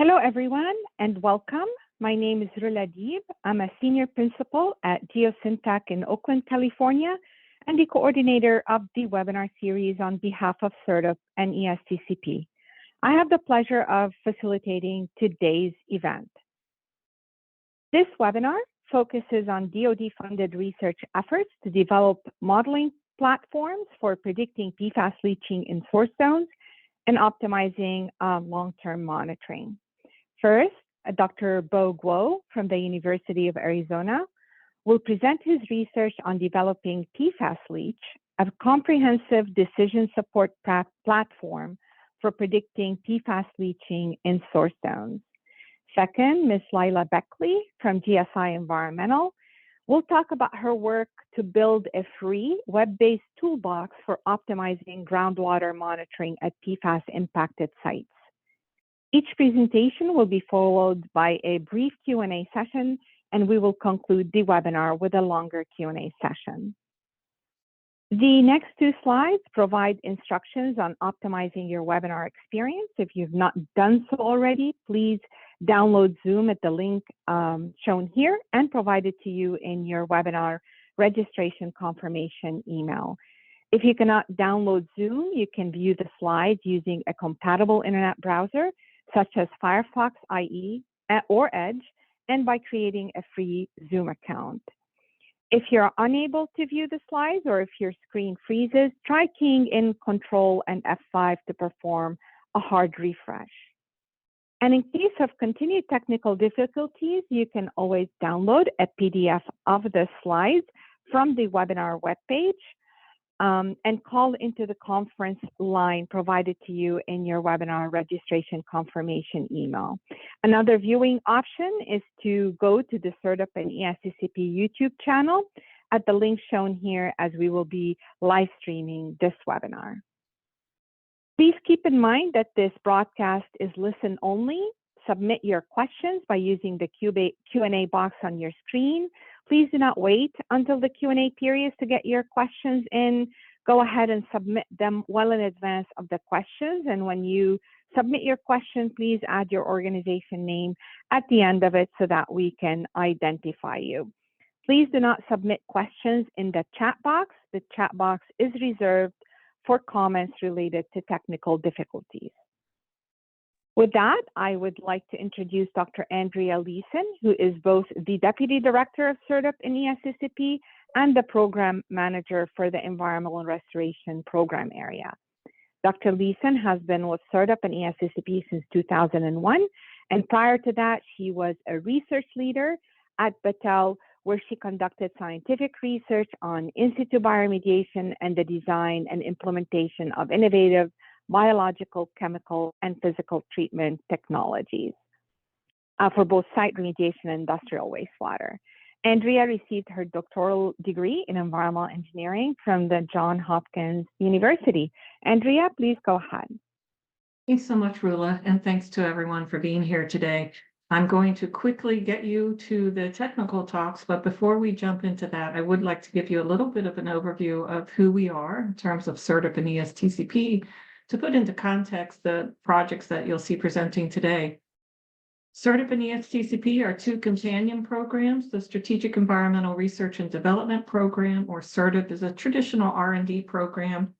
Hello, everyone, and welcome. My name is Rula Deeb. I'm a senior principal at Geosyntac in Oakland, California, and the coordinator of the webinar series on behalf of SERDP and ESTCP. I have the pleasure of facilitating today's event. This webinar focuses on DoD-funded research efforts to develop modeling platforms for predicting PFAS leaching in source zones and optimizing long-term monitoring. First, Dr. Bo Guo from the University of Arizona will present his research on developing PFAS Leach, a comprehensive decision support platform for predicting PFAS leaching in source zones. Second, Ms. Lila Beckley from GSI Environmental will talk about her work to build a free web-based toolbox for optimizing groundwater monitoring at PFAS impacted sites. Each presentation will be followed by a brief Q&A session, and we will conclude the webinar with a longer Q&A session. The next two slides provide instructions on optimizing your webinar experience. If you've not done so already, please download Zoom at the link shown here and provided to you in your webinar registration confirmation email. If you cannot download Zoom, you can view the slides using a compatible internet browser, such as Firefox IE or Edge, and by creating a free Zoom account. If you're unable to view the slides or if your screen freezes, try keying in Control and F5 to perform a hard refresh. And in case of continued technical difficulties, you can always download a PDF of the slides from the webinar webpage and call into the conference line provided to you in your webinar registration confirmation email. Another viewing option is to go to the SERDP and ESTCP YouTube channel at the link shown here, as we will be live streaming this webinar. Please keep in mind that this broadcast is listen only. Submit your questions by using the Q&A box on your screen. Please do not wait until the Q&A period to get your questions in. Go ahead and submit them well in advance of the questions. And when you submit your question, please add your organization name at the end of it so that we can identify you. Please do not submit questions in the chat box. The chat box is reserved for comments related to technical difficulties. With that, I would like to introduce Dr. Andrea Leeson, who is both the Deputy Director of SERDP and ESTCP and the Program Manager for the Environmental Restoration Program area. Dr. Leeson has been with SERDP and ESTCP since 2001, and prior to that, she was a research leader at Battelle, where she conducted scientific research on in-situ bioremediation and the design and implementation of innovative biological, chemical, and physical treatment technologies for both site remediation and industrial wastewater. Andrea received her doctoral degree in environmental engineering from the Johns Hopkins University. Andrea, please go ahead. Thanks so much, Rula, and thanks to everyone for being here today. I'm going to quickly get you to the technical talks, but before we jump into that, I would like to give you a little bit of an overview of who we are in terms of SERDP and ESTCP to put into context the projects that you'll see presenting today. SERDP and ESTCP are two companion programs. The Strategic Environmental Research and Development Program, or SERDP, is a traditional R&D program.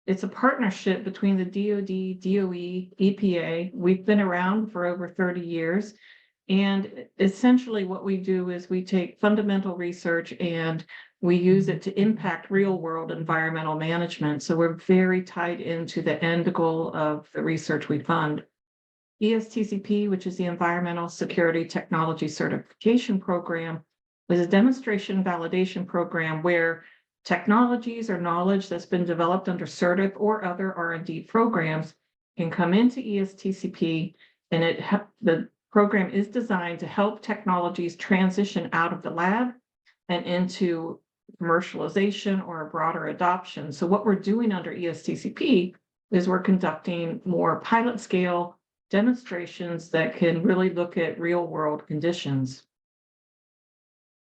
It's a partnership between the DoD, DOE, EPA. We've been around for over 30 years. And essentially what we do is we take fundamental research and we use it to impact real-world environmental management. So we're very tied into the end goal of the research we fund. ESTCP, which is the Environmental Security Technology Certification Program, is a demonstration validation program where technologies or knowledge that's been developed under SERDP or other R&D programs can come into ESTCP, and the program is designed to help technologies transition out of the lab and into commercialization or a broader adoption. So what we're doing under ESTCP is we're conducting more pilot scale demonstrations that can really look at real world conditions.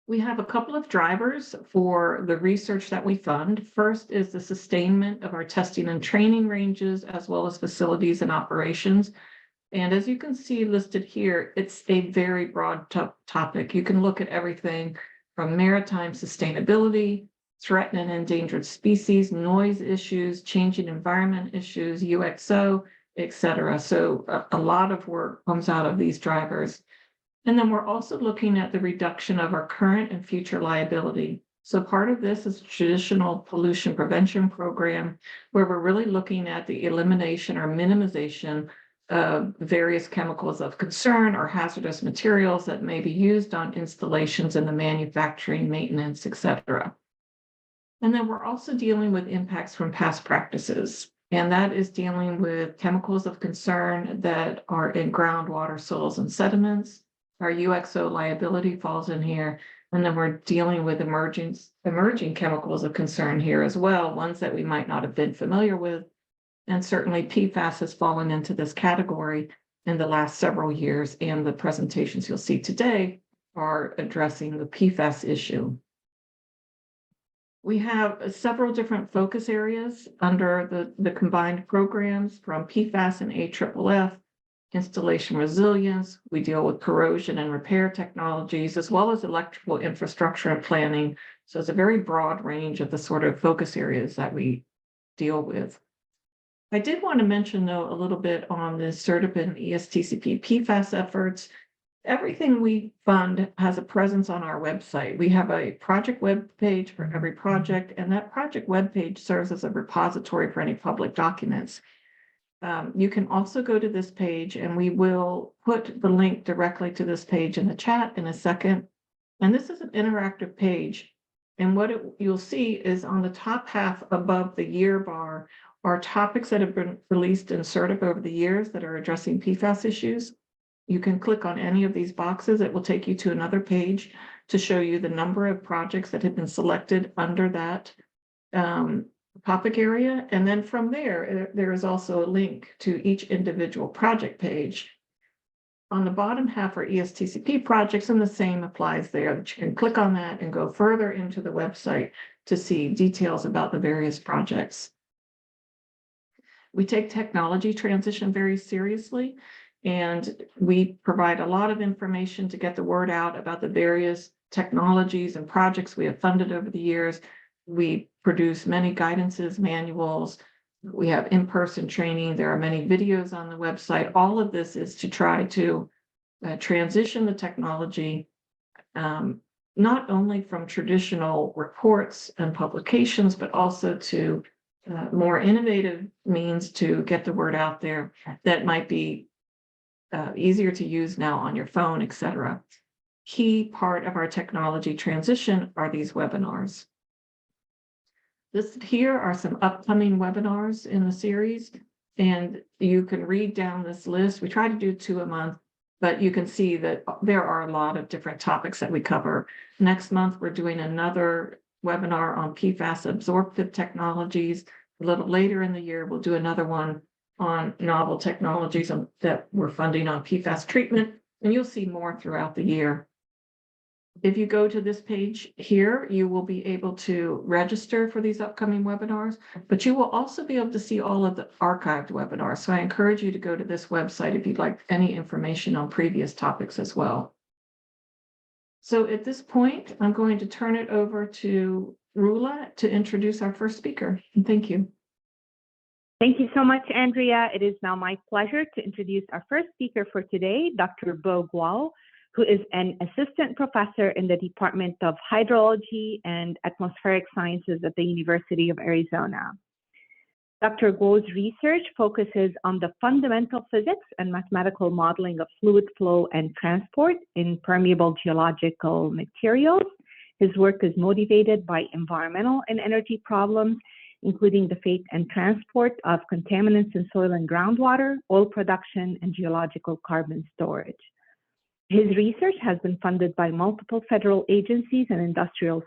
We have a couple of drivers for the research that we fund. First is the sustainment of our testing and training ranges, as well as facilities and operations. And as you can see listed here, it's a very broad topic. You can look at everything from maritime sustainability, threatened and endangered species, noise issues, changing environment issues, UXO, et cetera. So a lot of work comes out of these drivers. And then we're also looking at the reduction of our current and future liability. So part of this is a traditional pollution prevention program, where we're really looking at the elimination or minimization of various chemicals of concern or hazardous materials that may be used on installations in the manufacturing, maintenance, et cetera. And then we're also dealing with impacts from past practices. And that is dealing with chemicals of concern that are in groundwater, soils, and sediments. Our UXO liability falls in here. And then we're dealing with emerging chemicals of concern here as well, ones that we might not have been familiar with. And certainly PFAS has fallen into this category in the last several years, and the presentations you'll see today are addressing the PFAS issue. We have several different focus areas under the combined programs, from PFAS and AFFF, installation resilience. We deal with corrosion and repair technologies, as well as electrical infrastructure and planning. So it's a very broad range of the sort of focus areas that we deal with. I did want to mention, though, a little bit on the SERDP and ESTCP PFAS efforts. Everything we fund has a presence on our website. We have a project web page for every project, and that project web page serves as a repository for any public documents. You can also go to this page, and we will put the link directly to this page in the chat in a second. And this is an interactive page. And what you'll see is on the top half above the year bar are topics that have been released in SERDP over the years that are addressing PFAS issues. You can click on any of these boxes. It will take you to another page to show you the number of projects that have been selected under that topic area. And then from there is also a link to each individual project page. On the bottom half are ESTCP projects, and the same applies there. You can click on that and go further into the website to see details about the various projects. We take technology transition very seriously, and we provide a lot of information to get the word out about the various technologies and projects we have funded over the years. We produce many guidances, manuals. We have in-person training. There are many videos on the website. All of this is to try to transition the technology, not only from traditional reports and publications, but also to more innovative means to get the word out there that might be easier to use now on your phone, et cetera. Key part of our technology transition are these webinars. Listed here are some upcoming webinars in the series, and you can read down this list. We try to do 2 a month, but you can see that there are a lot of different topics that we cover. Next month, we're doing another webinar on PFAS absorptive technologies. A little later in the year, we'll do another one on novel technologies that we're funding on PFAS treatment, and you'll see more throughout the year. If you go to this page here, you will be able to register for these upcoming webinars, but you will also be able to see all of the archived webinars. So I encourage you to go to this website if you'd like any information on previous topics as well. So at this point, I'm going to turn it over to Rula to introduce our first speaker. And thank you. Thank you so much, Andrea. It is now my pleasure to introduce our first speaker for today, Dr. Bo Guo, who is an assistant professor in the Department of Hydrology and Atmospheric Sciences at the University of Arizona. Dr. Guo's research focuses on the fundamental physics and mathematical modeling of fluid flow and transport in permeable geological materials. His work is motivated by environmental and energy problems, including the fate and transport of contaminants in soil and groundwater, oil production, and geological carbon storage. His research has been funded by multiple federal agencies and industrial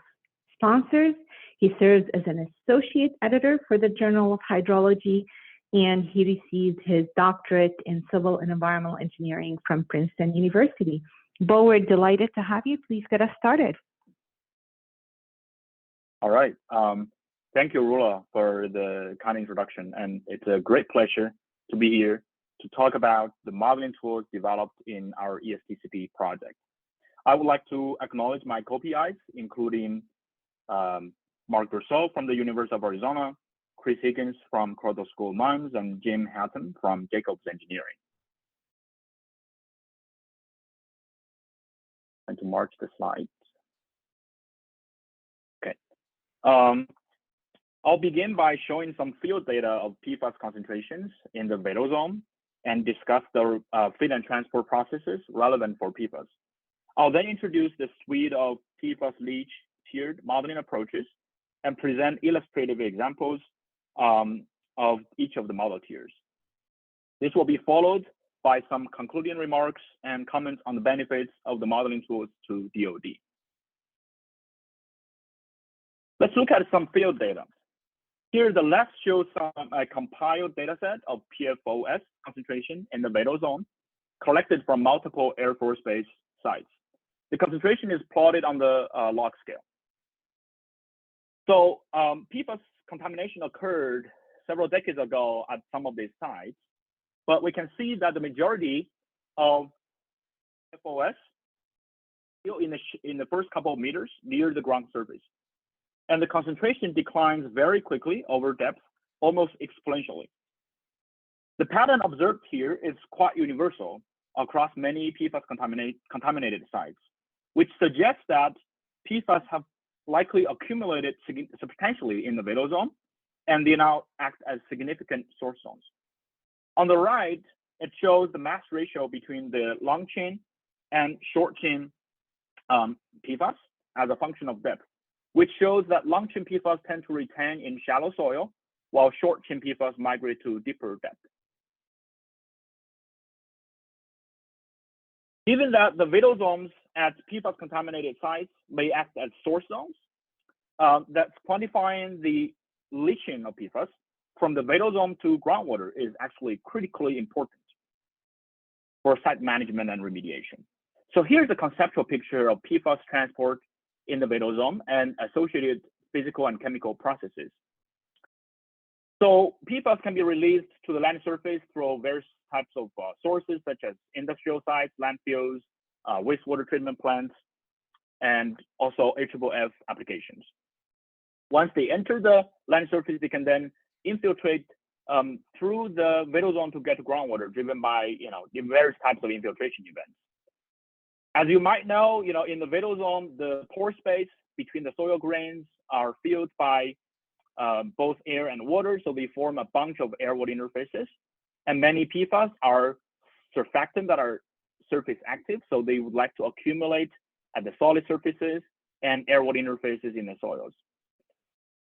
sponsors. He serves as an associate editor for the Journal of Hydrology, and he received his doctorate in civil and environmental engineering from Princeton University. Bo, we're delighted to have you. Please get us started. All right. Thank you, Rula, for the kind introduction, and it's a great pleasure to be here to talk about the modeling tools developed in our ESTCP project. I would like to acknowledge my co-PIs, including Mark Brousseau from the University of Arizona, Chris Higgins from Colorado School of Mines, and Jim Hatton from Jacobs Engineering. And to march the slides. Okay. I'll begin by showing some field data of PFAS concentrations in the Vadel zone and discuss the feed and transport processes relevant for PFAS. I'll then introduce the suite of PFAS leach tiered modeling approaches and present illustrative examples of each of the model tiers. This will be followed by some concluding remarks and comments on the benefits of the modeling tools to DoD. Let's look at some field data. Here, the left shows a compiled data set of PFOS concentration in the Vadel zone, collected from multiple Air Force Base sites. The concentration is plotted on the log scale. So PFAS contamination occurred several decades ago at some of these sites, but we can see that the majority of PFOS still in the first couple of meters near the ground surface. And the concentration declines very quickly over depth, almost exponentially. The pattern observed here is quite universal across many PFAS contaminated sites, which suggests that PFAS have likely accumulated substantially in the Vadel zone, and they now act as significant source zones. On the right, it shows the mass ratio between the long chain and short chain PFAS as a function of depth, which shows that long chain PFAS tend to retain in shallow soil, while short chain PFAS migrate to deeper depth. Given that the Vadel zones at PFAS contaminated sites may act as source zones, that's quantifying the leaching of PFAS from the Vadel zone to groundwater is actually critically important for site management and remediation. So here's a conceptual picture of PFAS transport in the Vadel zone and associated physical and chemical processes. So PFAS can be released to the land surface through various types of sources, such as industrial sites, landfills, wastewater treatment plants, and also AFFF applications. Once they enter the land surface, they can then infiltrate through the Vadel zone to get to groundwater, driven by the various types of infiltration events. As you might know, in the Vadel zone, the pore space between the soil grains are filled by both air and water, so they form a bunch of air-water interfaces. And many PFAS are surfactants that are surface active, so they would like to accumulate at the solid surfaces and air-water interfaces in the soils.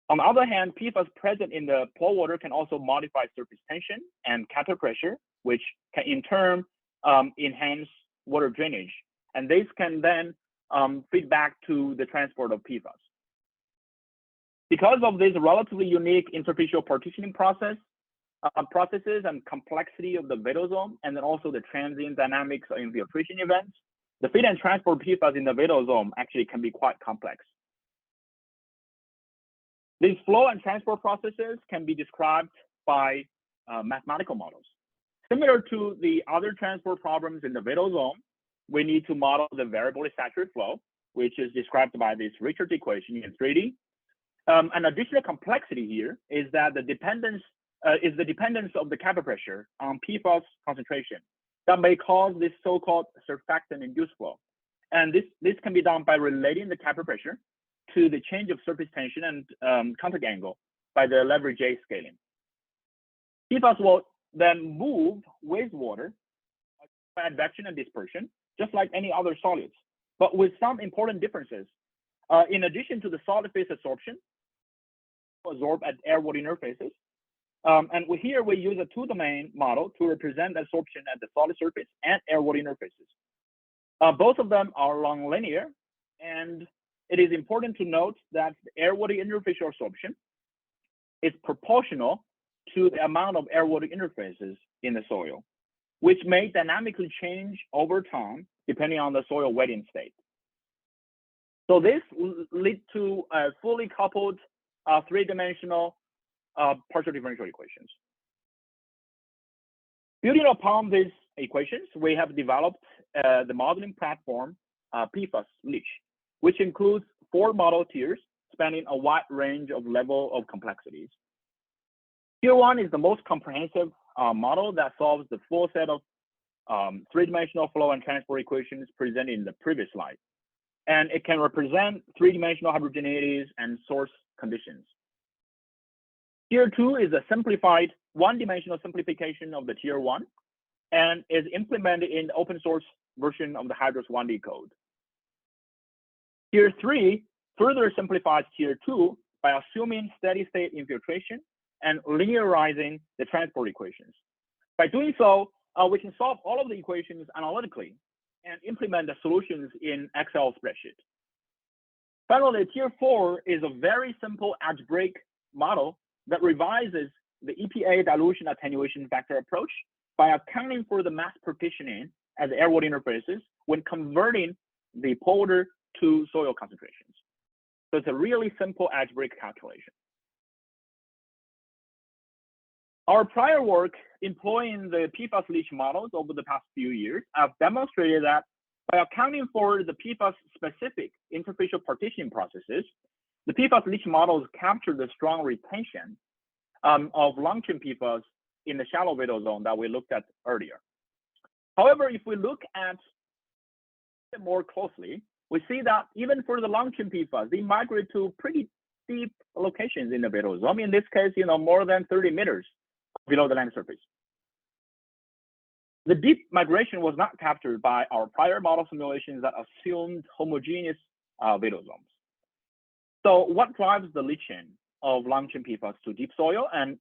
On the other hand, PFAS present in the pore water can also modify surface tension and capital pressure, which can in turn enhance water drainage. And this can then feed back to the transport of PFAS. Because of this relatively unique interfacial partitioning processes and complexity of the Vadel zone, and then also the transient dynamics of infiltration events, the feed and transport PFAS in the Vadel zone actually can be quite complex. These flow and transport processes can be described by mathematical models. Similar to the other transport problems in the Vadel zone, we need to model the variably saturated flow, which is described by this Richards equation in 3D. An additional complexity here is that the dependence of the capital pressure on PFAS concentration that may cause this so-called surfactant-induced flow. And this can be done by relating the capital pressure to the change of surface tension and contact angle by the leverage J scaling. PFAS will then move wastewater by advection and dispersion, just like any other solids, but with some important differences. In addition to the solid phase absorption, absorb at air-water interfaces. And here we use a two-domain model to represent absorption at the solid surface and air-water interfaces. Both of them are non-linear, and it is important to note that the air-water interfacial absorption is proportional to the amount of air-water interfaces in the soil, which may dynamically change over time depending on the soil wetting state. So this leads to a fully coupled three-dimensional partial differential equations. Building upon these equations, we have developed the modeling platform PFAS Leach, which includes 4 model tiers spanning a wide range of level of complexities. Tier 1 is the most comprehensive model that solves the full set of 3-dimensional flow and transport equations presented in the previous slide. And it can represent 3-dimensional heterogeneities and source conditions. Tier 2 is a simplified 1-dimensional simplification of the Tier 1 and is implemented in the open source version of the Hydros 1D code. Tier 3 further simplifies Tier 2 by assuming steady state infiltration and linearizing the transport equations. By doing so, we can solve all of the equations analytically and implement the solutions in Excel spreadsheet. Finally, Tier 4 is a very simple algebraic model that revises the EPA dilution attenuation factor approach by accounting for the mass partitioning as air-water interfaces when converting the polder to soil concentrations. So it's a really simple algebraic calculation. Our prior work employing the PFAS leach models over the past few years have demonstrated that by accounting for the PFAS-specific interfacial partitioning processes, the PFAS leach models capture the strong retention of long-chain PFAS in the shallow vado zone that we looked at earlier. However, if we look at it more closely, we see that even for the long-chain PFAS, they migrate to pretty deep locations in the vado zone. In this case, more than 30 meters below the land surface. The deep migration was not captured by our prior model simulations that assumed homogeneous vado zones. So what drives the leaching of long-chain PFAS to deep soil and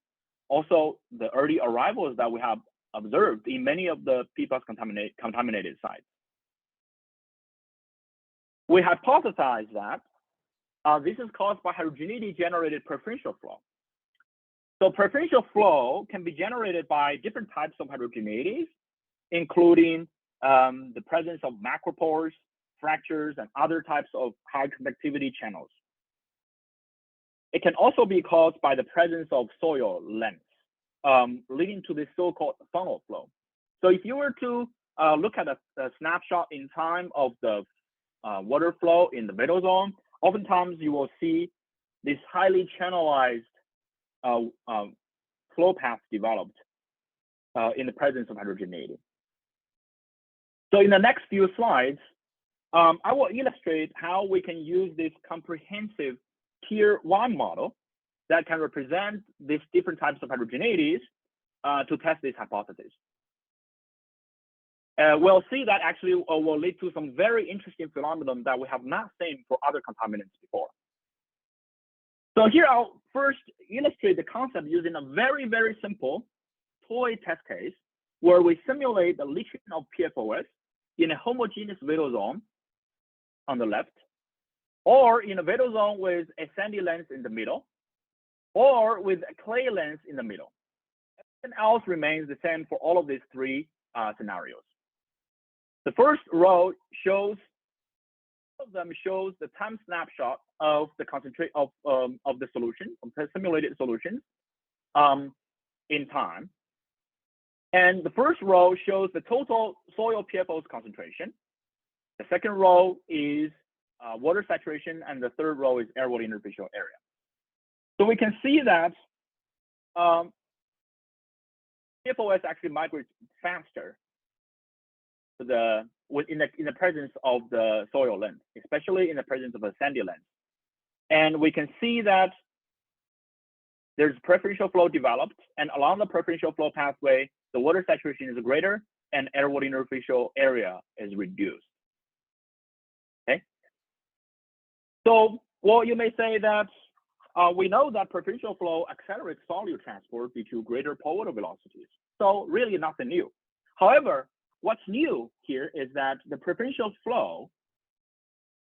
also the early arrivals that we have observed in many of the PFAS contaminated sites? We hypothesized that this is caused by heterogeneity-generated preferential flow. So preferential flow can be generated by different types of heterogeneities, including the presence of macropores, fractures, and other types of high conductivity channels. It can also be caused by the presence of soil lengths, leading to this so-called funnel flow. So if you were to look at a snapshot in time of the water flow in the vado zone, oftentimes you will see this highly channelized flow path developed in the presence of heterogeneity. So in the next few slides, I will illustrate how we can use this comprehensive Tier 1 model that can represent these different types of heterogeneities to test this hypothesis. We'll see that actually will lead to some very interesting phenomenon that we have not seen for other contaminants before. So here I'll first illustrate the concept using a very, very simple toy test case where we simulate the leaching of PFOS in a homogeneous vado zone on the left, or in a vado zone with a sandy lens in the middle, or with a clay lens in the middle. Everything else remains the same for all of these 3 scenarios. The first row shows the time snapshot of the concentrate of the solution, of the simulated solutions in time. And the first row shows the total soil PFOS concentration. The second row is water saturation, and the third row is air-water interfacial area. So we can see that PFOS actually migrates faster in the presence of the soil lens, especially in the presence of a sandy lens. And we can see that there's preferential flow developed, and along the preferential flow pathway, the water saturation is greater and air-water interfacial area is reduced. Okay. So, well, you may say that we know that preferential flow accelerates solute transport due to greater polar velocities. So really nothing new. However, what's new here is that the preferential flow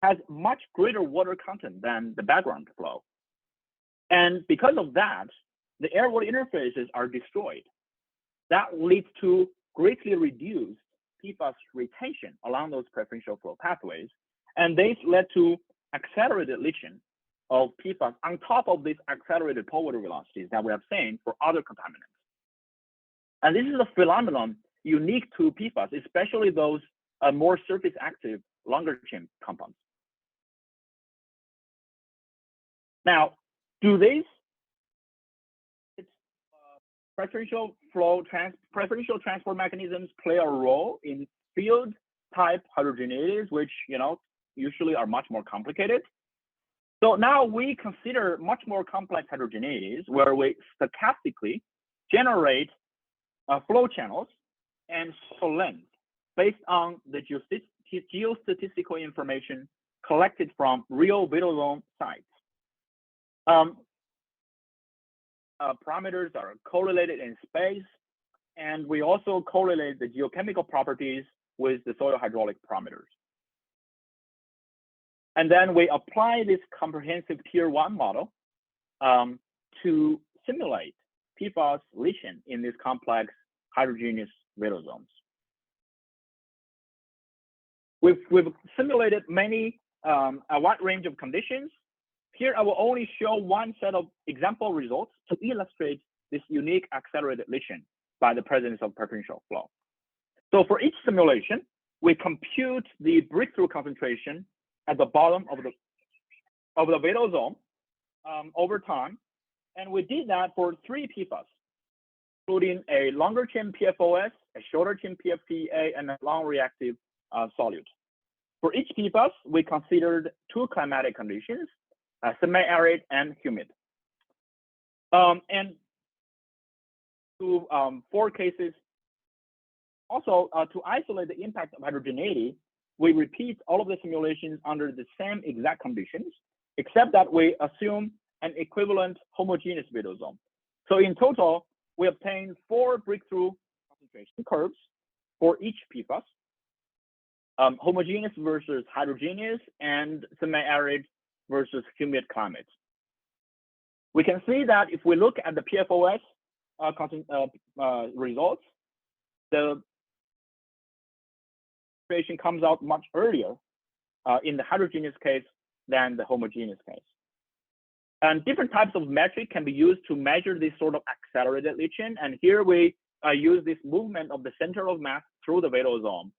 has much greater water content than the background flow. And because of that, the air-water interfaces are destroyed. That leads to greatly reduced PFAS retention along those preferential flow pathways. And this led to accelerated leaching of PFAS on top of these accelerated polar velocities that we have seen for other contaminants. And this is a phenomenon unique to PFAS, especially those more surface active, longer chain compounds. Now, do these preferential transport mechanisms play a role in field type heterogeneities, which usually are much more complicated? So now we consider much more complex heterogeneities where we stochastically generate flow channels and soil length based on the geostatistical information collected from real vital zone sites. Parameters are correlated in space, and we also correlate the geochemical properties with the soil hydraulic parameters. And then we apply this comprehensive tier 1 model to simulate PFAS leaching in these complex heterogeneous vital zones. We've simulated a wide range of conditions. Here, I will only show one set of example results to illustrate this unique accelerated leaching by the presence of preferential flow. So for each simulation, we compute the breakthrough concentration at the bottom of the vital zone over time. And we did that for 3 PFAS, including a longer chain PFOS, a shorter chain PFPA, and a long reactive solute. For each PFAS, we considered 2 climatic conditions, semi-arid and humid. And to 4 cases, also to isolate the impact of heterogeneity, we repeat all of the simulations under the same exact conditions, except that we assume an equivalent homogeneous vital zone. So in total, we obtained 4 breakthrough concentration curves for each PFAS, homogeneous versus heterogeneous, and semi-arid versus humid climates. We can see that if we look at the PFOS results, the concentration comes out much earlier in the heterogeneous case than the homogeneous case. And different types of metric can be used to measure this sort of accelerated leaching. And here we use this movement of the center of mass through the vital zone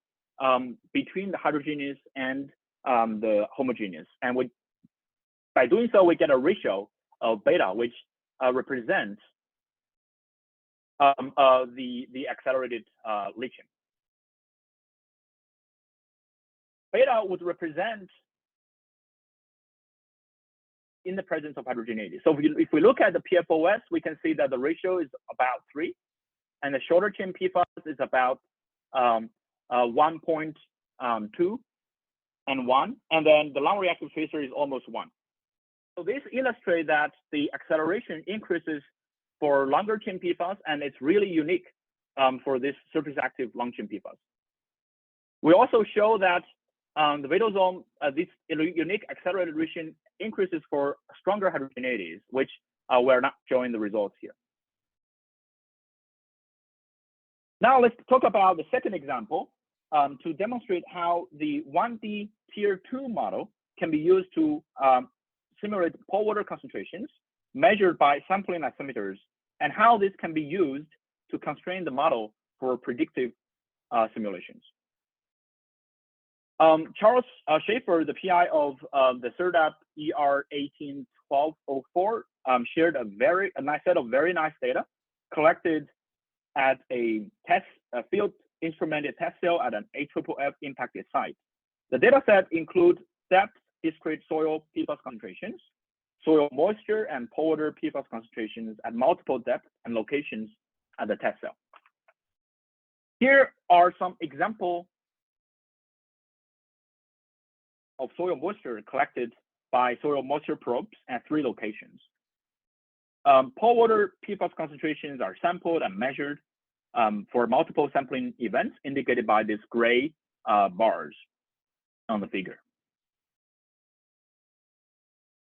between the heterogeneous and the homogeneous. And by doing so, we get a ratio of beta, which represents the accelerated leaching. Beta would represent in the presence of heterogeneity. So if we look at the PFOS, we can see that the ratio is about 3, and the shorter chain PFAS is about 1.2 and 1, and then the long reactive tracer is almost 1. So this illustrates that the acceleration increases for longer chain PFAS, and it's really unique for this surface active long chain PFAS. We also show that the vital zone, this unique accelerated leaching increases for stronger heterogeneities, which we're not showing the results here. Now let's talk about the second example to demonstrate how the 1D tier 2 model can be used to simulate pore water concentrations measured by sampling isometers, and how this can be used to constrain the model for predictive simulations. Charles Schaefer, the PI of the SERDP ER18-1204, shared a nice set of very nice data collected at a field instrumented test cell at an AFFF impacted site. The data set includes depth discrete soil PFAS concentrations, soil moisture, and pore water PFAS concentrations at multiple depths and locations at the test cell. Here are some examples of soil moisture collected by soil moisture probes at 3 locations. Pore water PFAS concentrations are sampled and measured for multiple sampling events indicated by these gray bars on the figure.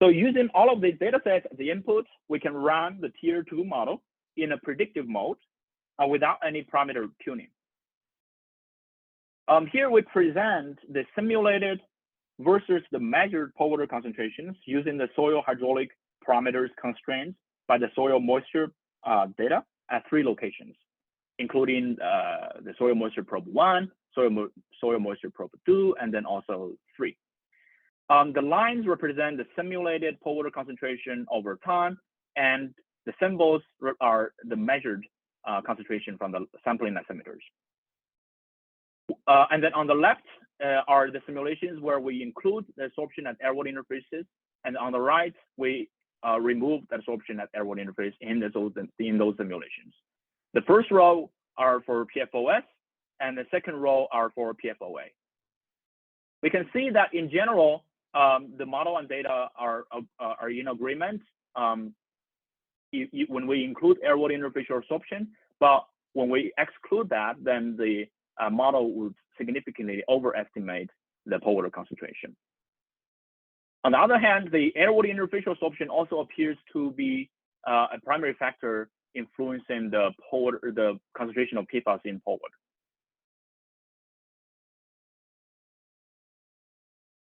So using all of these data sets as the inputs, we can run the tier 2 model in a predictive mode without any parameter tuning. Here we present the simulated versus the measured pore water concentrations using the soil hydraulic parameters constrained by the soil moisture data at 3 locations. including the soil moisture probe 1, soil moisture probe 2, and then also 3. The lines represent the simulated pore water concentration over time, and the symbols are the measured concentration from the sampling altimeters. And then on the left are the simulations where we include the absorption at air-water interfaces, and on the right we remove the absorption at air-water interface in those simulations. The first row are for PFOS, and the second row are for PFOA. We can see that in general, the model and data are in agreement when we include air-water interfacial absorption, but when we exclude that, then the model would significantly overestimate the pore water concentration. On the other hand, the air-water interfacial absorption also appears to be a primary factor influencing the concentration of PFAS in pore water.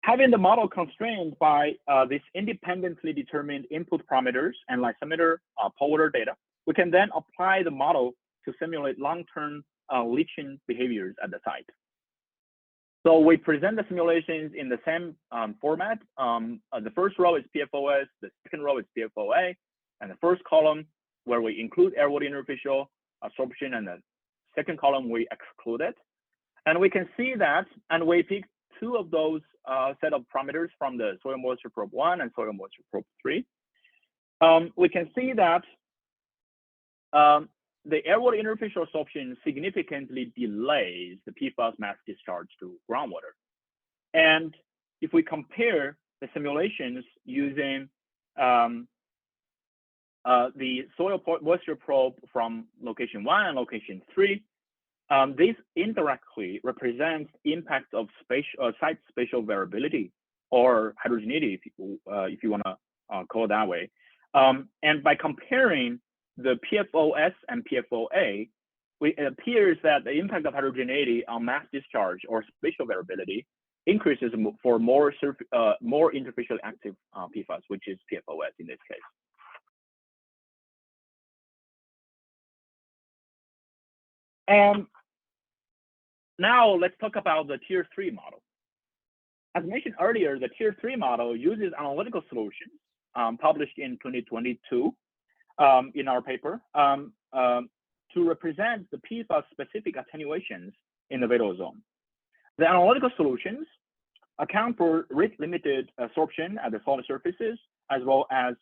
Having the model constrained by these independently determined input parameters and lysimeter pore water data, we can then apply the model to simulate long-term leaching behaviors at the site. So we present the simulations in the same format. The first row is PFOS, the second row is PFOA, and the first column where we include air-water interfacial absorption, and the second column we exclude it. And we can see that, and we pick two of those set of parameters from the soil moisture probe 1 and soil moisture probe 3. We can see that the air-water interfacial absorption significantly delays the PFAS mass discharge to groundwater. And if we compare the simulations using the soil moisture probe from location 1 and location 3, this indirectly represents impact of site spatial variability or heterogeneity, if you want to call it that way. And by comparing the PFOS and PFOA, it appears that the impact of heterogeneity on mass discharge or spatial variability increases for more interfacially active PFAS, which is PFOS in this case. And now let's talk about the Tier 3 model. As mentioned earlier, the Tier 3 model uses analytical solutions published in 2022 in our paper to represent the PFAS-specific attenuations in the vadose zone. The analytical solutions account for rate-limited absorption at the solid surfaces, as well as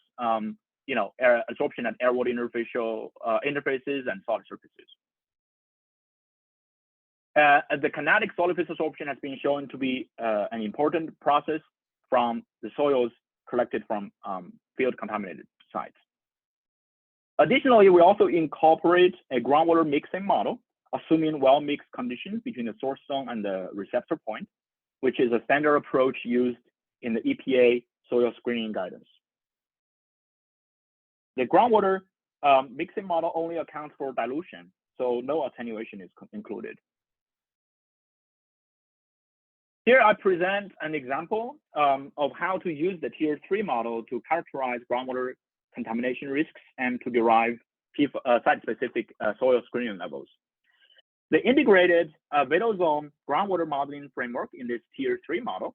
absorption at air-water interfacial interfaces and solid surfaces. The kinetic solid phase absorption has been shown to be an important process from the soils collected from field contaminated sites. Additionally, we also incorporate a groundwater mixing model, assuming well-mixed conditions between the source zone and the receptor point, which is a standard approach used in the EPA soil screening guidance. The groundwater mixing model only accounts for dilution, so no attenuation is included. Here I present an example of how to use the Tier 3 model to characterize groundwater contamination risks and to derive site-specific soil screening levels. The integrated vadose zone groundwater modeling framework in this Tier 3 model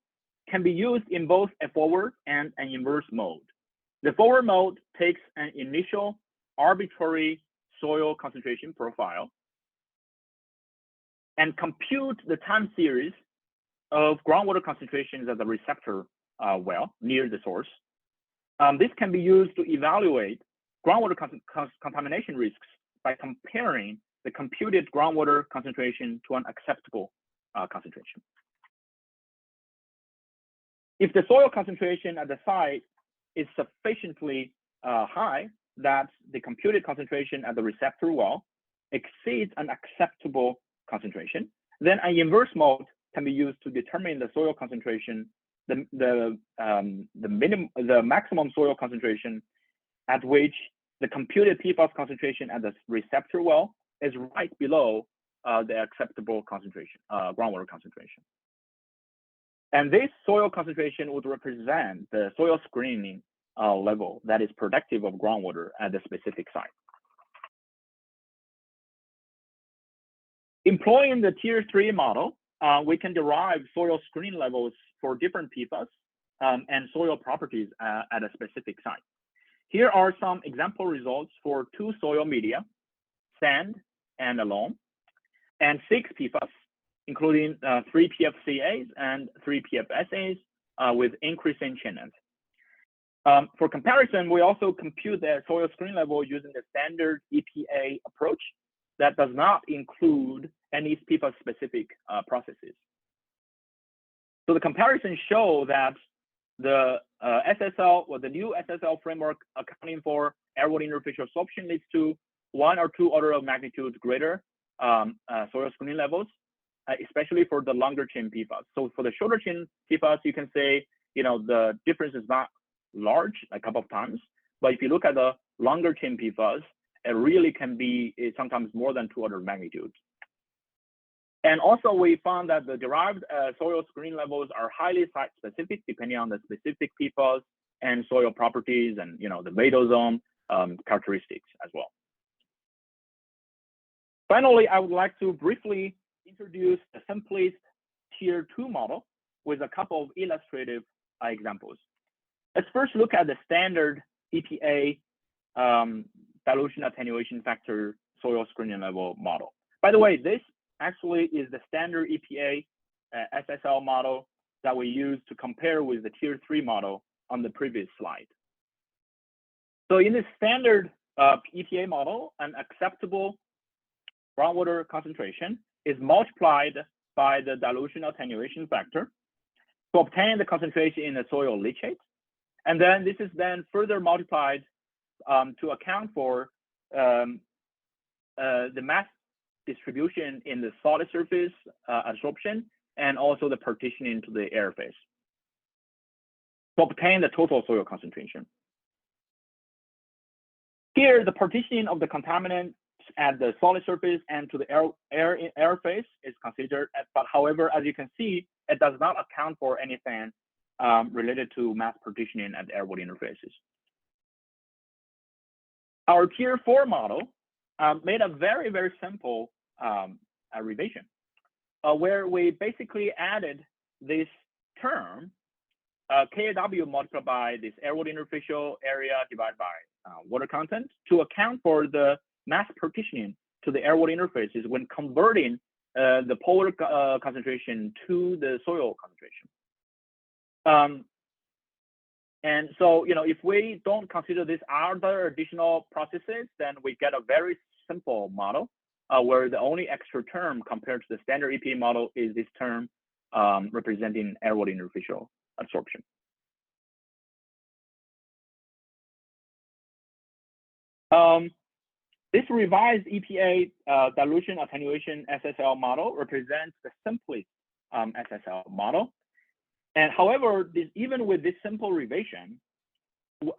can be used in both a forward and an inverse mode. The forward mode takes an initial arbitrary soil concentration profile and compute the time series of groundwater concentrations at the receptor well near the source. This can be used to evaluate groundwater contamination risks by comparing the computed groundwater concentration to an acceptable concentration. If the soil concentration at the site is sufficiently high that the computed concentration at the receptor well exceeds an acceptable concentration, then an inverse mode can be used to determine the soil concentration, the maximum soil concentration at which the computed PFAS concentration at the receptor well is right below the acceptable concentration, groundwater concentration. And this soil concentration would represent the soil screening level that is productive of groundwater at the specific site. Employing the Tier 3 model, we can derive soil screening levels for different PFAS and soil properties at a specific site. Here are some example results for 2 soil media, sand and loam, and 6 PFAS, including 3 PFCAs and 3 PFSAs with increasing chain length. For comparison, we also compute the soil screen level using the standard EPA approach that does not include any PFAS-specific processes. So the comparisons show that the SSL, or the new SSL framework accounting for airborne interfacial absorption leads to 1 or 2 order of magnitude greater soil screening levels, especially for the longer chain PFAS. So for the shorter chain PFAS, you can say, the difference is not large, a couple of times. But if you look at the longer chain PFAS, it really can be sometimes more than 2 order of magnitude. And also we found that the derived soil screening levels are highly site-specific, depending on the specific PFAS and soil properties and the vadosome characteristics as well. Finally, I would like to briefly introduce the simplest Tier 2 model with a couple of illustrative examples. Let's first look at the standard EPA dilution attenuation factor soil screening level model. By the way, this actually is the standard EPA SSL model that we use to compare with the Tier 3 model on the previous slide. So in this standard EPA model, an acceptable groundwater concentration is multiplied by the dilution attenuation factor to obtain the concentration in the soil leachate. And then this is then further multiplied to account for the mass distribution in the solid surface absorption and also the partitioning to the air phase to obtain the total soil concentration. Here, the partitioning of the contaminant at the solid surface and to the air phase is considered, but however, as you can see, it does not account for anything related to mass partitioning at airborne interfaces. Our Tier 4 model made a very, very simple revision where we basically added this term, KAW multiplied by this airborne interfacial area divided by water content to account for the mass partitioning to the airborne interfaces when converting the polar concentration to the soil concentration. And so, if we don't consider these other additional processes, then we get a very simple model where the only extra term compared to the standard EPA model is this term representing airborne interfacial absorption. This revised EPA dilution attenuation SSL model represents the simplest SSL model. And however, even with this simple revision,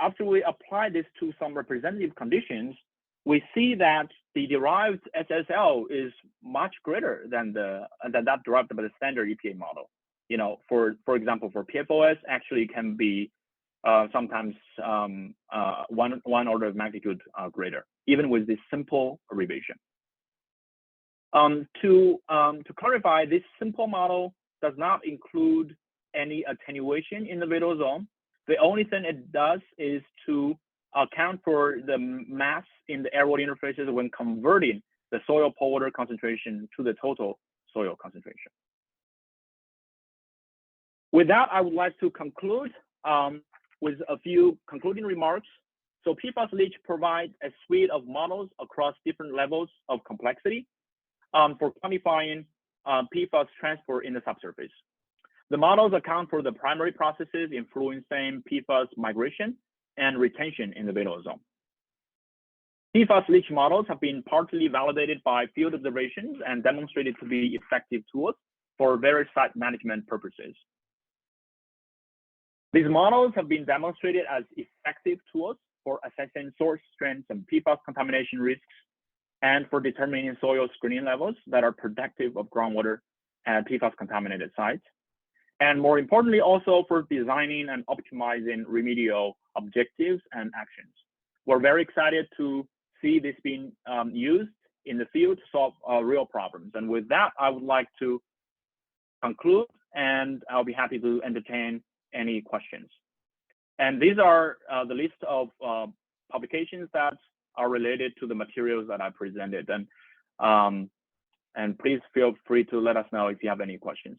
after we apply this to some representative conditions, we see that the derived SSL is much greater than that derived by the standard EPA model. For example, for PFOS actually can be sometimes one order of magnitude greater, even with this simple revision. To clarify, this simple model does not include any attenuation in the vadosome. The only thing it does is to account for the mass in the airborne interfaces when converting the soil pore water concentration to the total soil concentration. With that, I would like to conclude with a few concluding remarks. So PFAS Leach provides a suite of models across different levels of complexity for quantifying PFAS transport in the subsurface. The models account for the primary processes influencing PFAS migration and retention in the vadosome. PFAS leach models have been partly validated by field observations and demonstrated to be effective tools for various site management purposes. These models have been demonstrated as effective tools for assessing source strengths and PFAS contamination risks and for determining soil screening levels that are protective of groundwater and PFAS contaminated sites. And more importantly, also for designing and optimizing remedial objectives and actions. We're very excited to see this being used in the field to solve real problems. And with that, I would like to conclude, and I'll be happy to entertain any questions. And these are the list of publications that are related to the materials that I presented. And please feel free to let us know if you have any questions.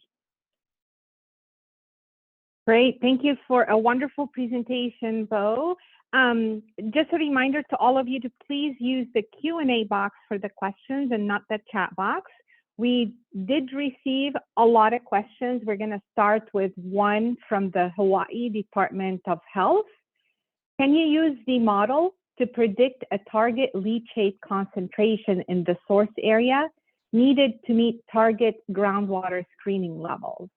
Great, thank you for a wonderful presentation, Bo. Just a reminder to all of you to please use the Q&A box for the questions and not the chat box. We did receive a lot of questions. We're going to start with one from the Hawaii Department of Health. Can you use the model to predict a target leachate concentration in the source area needed to meet target groundwater screening levels?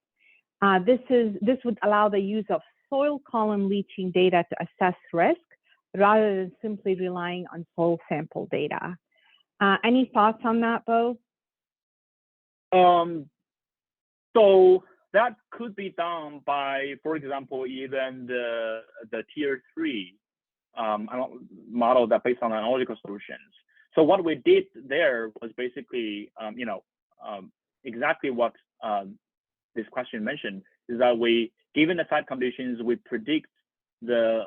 This would allow the use of soil column leaching data to assess risk rather than simply relying on soil sample data. Any thoughts on that, Bo? So that could be done by, for example, even the tier 3 model that based on analytical solutions. So what we did there was basically, exactly what this question mentioned, is that we, given the site conditions, we predict the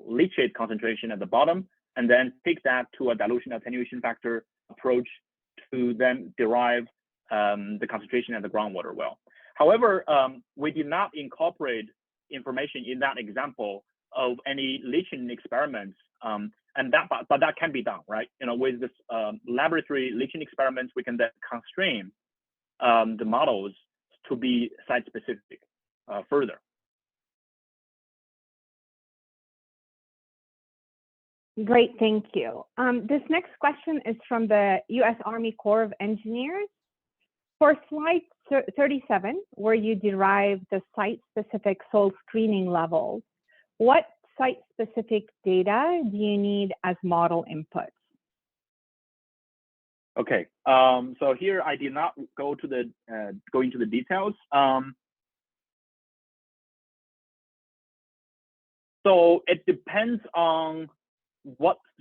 leachate concentration at the bottom, and then take that to a dilution attenuation factor approach to then derive the concentration at the groundwater well. However, we did not incorporate information in that example of any leaching experiments, but that can be done, right? With this laboratory leaching experiments, we can then constrain the models to be site-specific further. Great, thank you. This next question is from the U.S. Army Corps of Engineers. For slide 37, where you derive the site-specific soil screening levels, what site-specific data do you need as model inputs? Okay, so here I did not go into the details. So it depends on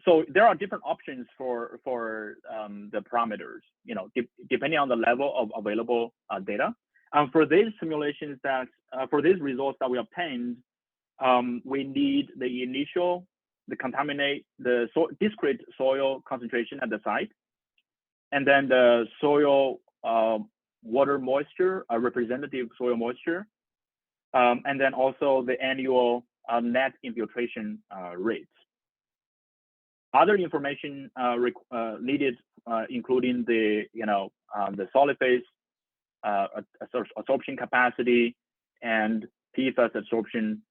so there are different options for the parameters, depending on the level of available data. For these simulations for these results that we obtained, we need the discrete soil concentration at the site, and then the soil water moisture, representative soil moisture, and then also the annual net infiltration rates. Other information needed, including the solid phase absorption capacity and PFAS absorption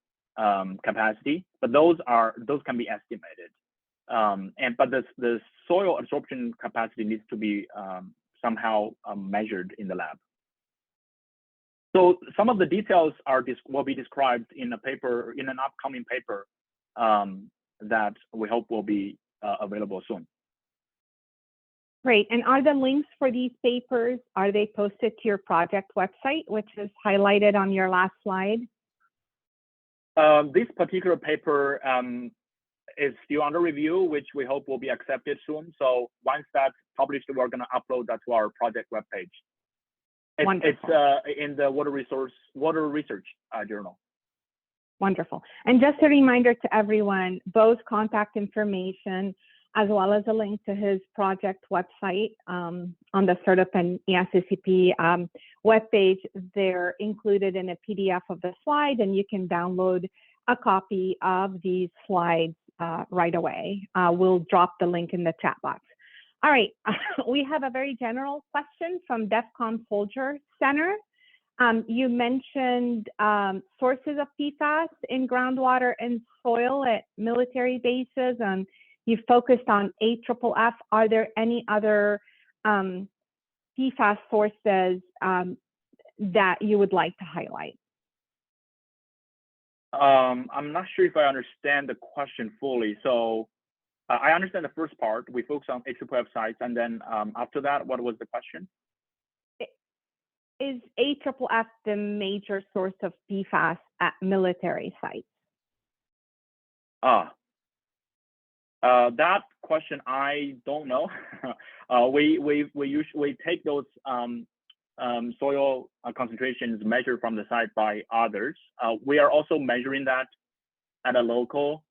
capacity, but those can be estimated. But the soil absorption capacity needs to be somehow measured in the lab. So some of the details will be described in an upcoming paper that we hope will be available soon. Great. And are the links for these papers, are they posted to your project website, which is highlighted on your last slide? This particular paper is still under review, which we hope will be accepted soon. So once that's published, we're going to upload that to our project webpage. It's in the Water Research Journal. Wonderful. And just a reminder to everyone, Bo's contact information, as well as a link to his project website on the SERDP and ESTCP webpage, they're included in a PDF of the slide, and you can download a copy of these slides right away. We'll drop the link in the chat box. All right, we have a very general question from DEFCON Soldier Center. You mentioned sources of PFAS in groundwater and soil at military bases, and you focused on AFFF. Are there any other PFAS sources that you would like to highlight? I'm not sure if I understand the question fully. So I understand the first part. We focus on AFFF sites, and then after that, what was the question? Is AFFF the major source of PFAS at military sites? That question I don't know. We usually take those soil concentrations measured from the site by others. We are also measuring that at a local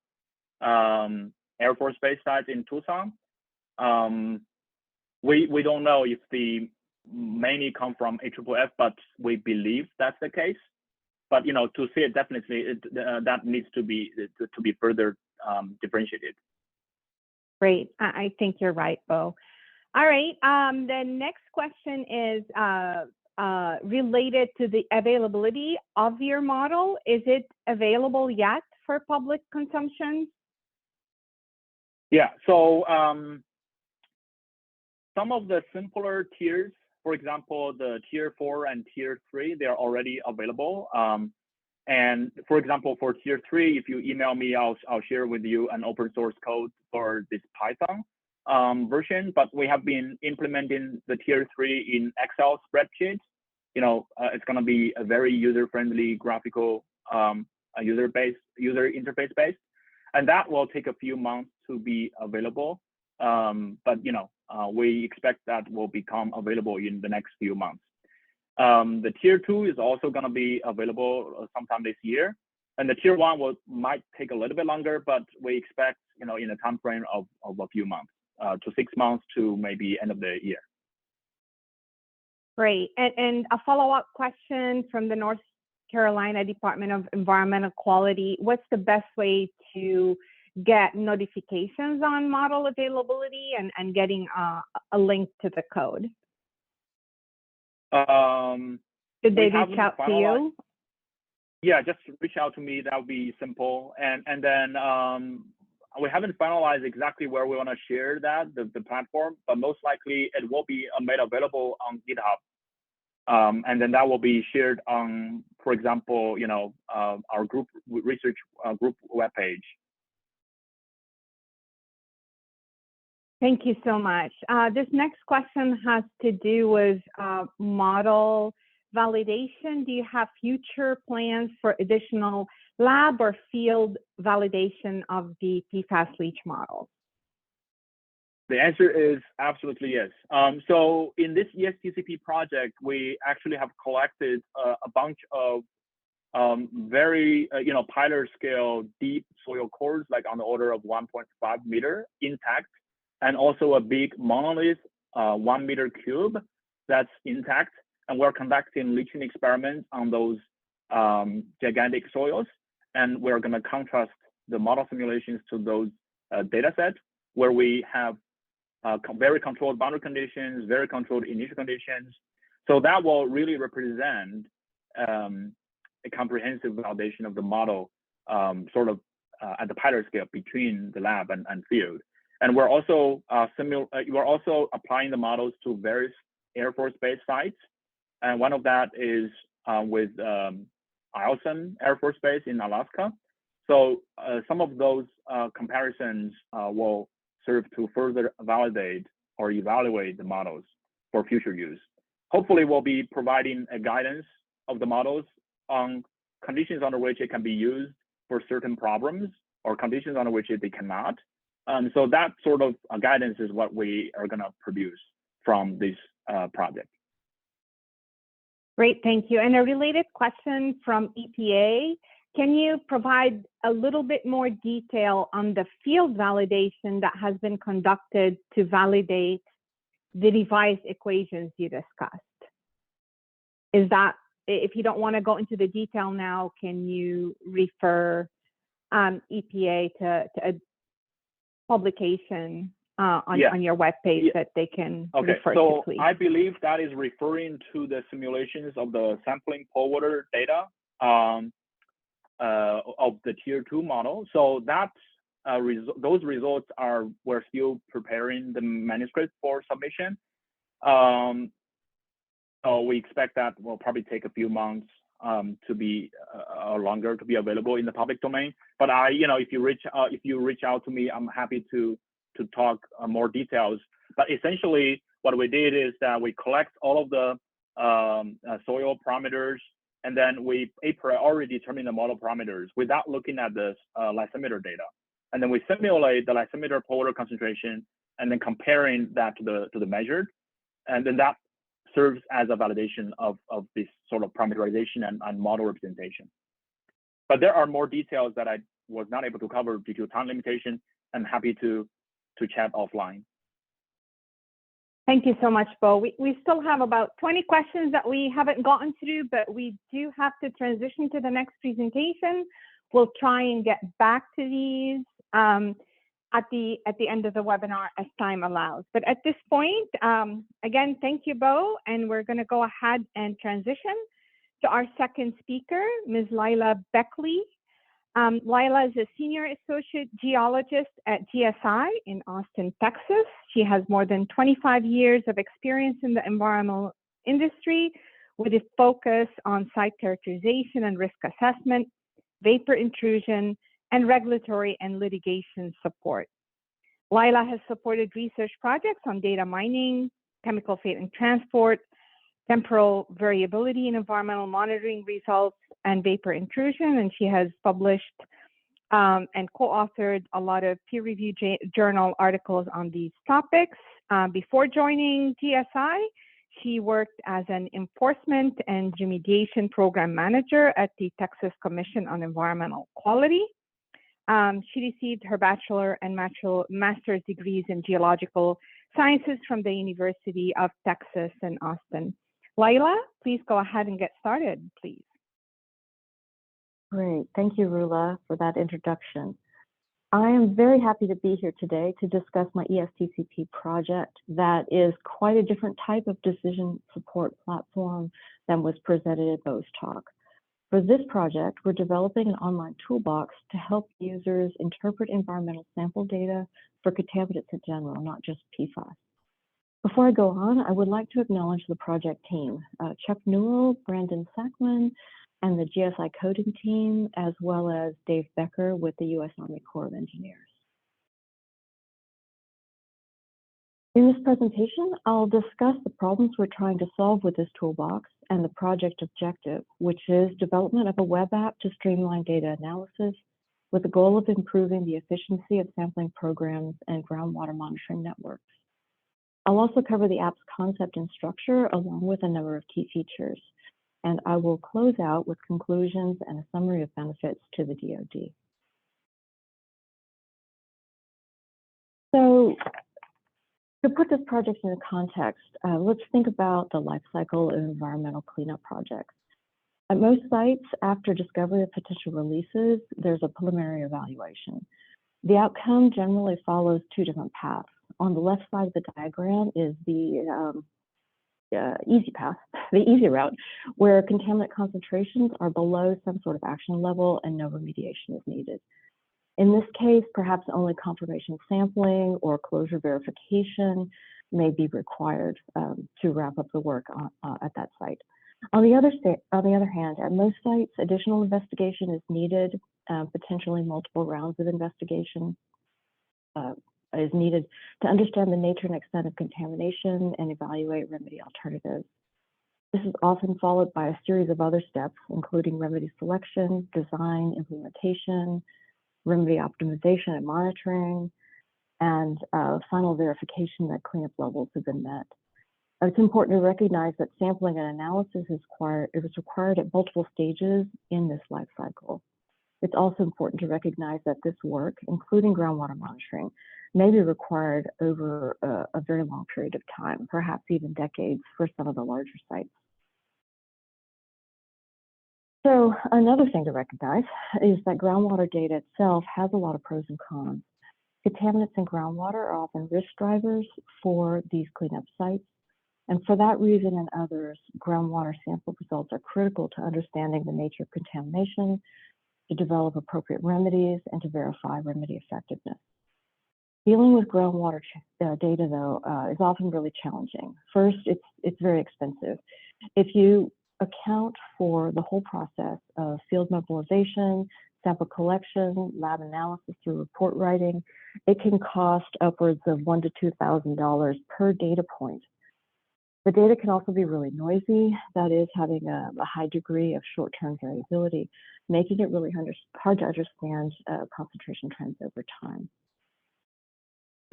Air Force Base site in Tucson. We don't know if the mainly come from AFFF, but we believe that's the case. But to see it definitely, that needs to be further differentiated. Great. I think you're right, Bo. All right. The next question is related to the availability of your model. Is it available yet for public consumption? Yeah. So some of the simpler tiers, for example, the tier 4 and tier 3, they are already available. And for example, for tier 3, if you email me, I'll share with you an open source code for this Python version. But we have been implementing the tier 3 in Excel spreadsheets. It's going to be a very user-friendly graphical user interface based, and that will take a few months to be available. But we expect that will become available in the next few months. The tier 2 is also going to be available sometime this year, and the tier 1 might take a little bit longer, but we expect in a time frame of a few months, to 6 months to maybe end of the year. Great. And a follow-up question from the North Carolina Department of Environmental Quality: what's the best way to get notifications on model availability and getting a link to the code? Did they reach out to you? Yeah, just reach out to me. That would be simple. And then we haven't finalized exactly where we want to share that, the platform, but most likely it will be made available on GitHub. And then that will be shared on, for example, our group research group webpage. Thank you so much. This next question has to do with model validation. Do you have future plans for additional lab or field validation of the PFAS leach models? The answer is absolutely yes. So in this ESTCP project, we actually have collected a bunch of very, pilot scale deep soil cores, like on the order of 1.5 meter intact, and also a big monolith, 1 meter cube that's intact. And we're conducting leaching experiments on those gigantic soils. And we're going to contrast the model simulations to those data sets where we have very controlled boundary conditions, very controlled initial conditions. So that will really represent a comprehensive validation of the model, sort of at the pilot scale between the lab and field. And we're also applying the models to various Air Force Base sites. And one of that is with Eielson Air Force Base in Alaska. So some of those comparisons will serve to further validate or evaluate the models for future use. Hopefully, we'll be providing a guidance of the models on conditions under which it can be used for certain problems or conditions under which they cannot. So that sort of guidance is what we are going to produce from this project. Great, thank you. And a related question from EPA: can you provide a little bit more detail on the field validation that has been conducted to validate the revised equations you discussed? Is that, if you don't want to go into the detail now, can you refer EPA to a publication on your webpage that they can refer to, please? I believe that is referring to the simulations of the sampling pore water data of the tier 2 model. So that's those results we're still preparing the manuscript for submission. So we expect that will probably take a few months to be or longer to be available in the public domain. But if you reach out to me, I'm happy to talk more details. But essentially, what we did is that we collect all of the soil parameters, and then we a priori determine the model parameters without looking at the lysimeter data. and then we simulate the lysimeter polar concentration, and then comparing that to the measured, and then that serves as a validation of this sort of parameterization and model representation. But there are more details that I was not able to cover due to time limitation, and happy to chat offline. Thank you so much, Bo. We still have about 20 questions that we haven't gotten through, but we do have to transition to the next presentation. We'll try and get back to these at the end of the webinar as time allows. But at this point, again, thank you, Bo, and we're going to go ahead and transition to our second speaker, Ms. Lila Beckley. Lila is a senior associate geologist at GSI in Austin, Texas. She has more than 25 years of experience in the environmental industry with a focus on site characterization and risk assessment, vapor intrusion, and regulatory and litigation support. Lila has supported research projects on data mining, chemical fate and transport, temporal variability in environmental monitoring results, and vapor intrusion, and she has published and co-authored a lot of peer-reviewed journal articles on these topics. Before joining GSI, she worked as an enforcement and remediation program manager at the Texas Commission on Environmental Quality. She received her bachelor and master's degrees in geological sciences from the University of Texas in Austin. Lila, please go ahead and get started, please. Great. Thank you, Rula, for that introduction. I am very happy to be here today to discuss my ESTCP project that is quite a different type of decision support platform than was presented at Bo's talk. For this project, we're developing an online toolbox to help users interpret environmental sample data for contaminants in general, not just PFAS. Before I go on, I would like to acknowledge the project team, Chuck Newell, Brandon Sackman, and the GSI coding team, as well as Dave Becker with the U.S. Army Corps of Engineers. In this presentation, I'll discuss the problems we're trying to solve with this toolbox and the project objective, which is development of a web app to streamline data analysis with the goal of improving the efficiency of sampling programs and groundwater monitoring networks. I'll also cover the app's concept and structure along with a number of key features. And I will close out with conclusions and a summary of benefits to the DoD. So to put this project into context, let's think about the life cycle of environmental cleanup projects. At most sites, after discovery of potential releases, there's a preliminary evaluation. The outcome generally follows two different paths. On the left side of the diagram is the easy path, the easy route, where contaminant concentrations are below some sort of action level and no remediation is needed. In this case, perhaps only confirmation sampling or closure verification may be required to wrap up the work at that site. On the other hand, at most sites, additional investigation is needed, potentially multiple rounds of investigation is needed to understand the nature and extent of contamination and evaluate remedy alternatives. This is often followed by a series of other steps, including remedy selection, design, implementation, remedy optimization and monitoring, and final verification that cleanup levels have been met. It's important to recognize that sampling and analysis is required at multiple stages in this life cycle. It's also important to recognize that this work, including groundwater monitoring, may be required over a very long period of time, perhaps even decades for some of the larger sites. So another thing to recognize is that groundwater data itself has a lot of pros and cons. Contaminants in groundwater are often risk drivers for these cleanup sites. And for that reason and others, groundwater sample results are critical to understanding the nature of contamination, to develop appropriate remedies, and to verify remedy effectiveness. Dealing with groundwater data, though, is often really challenging. First, it's very expensive. If you account for the whole process of field mobilization, sample collection, lab analysis through report writing, it can cost upwards of $1,000 to $2,000 per data point. The data can also be really noisy, that is, having a high degree of short-term variability, making it really hard to understand concentration trends over time.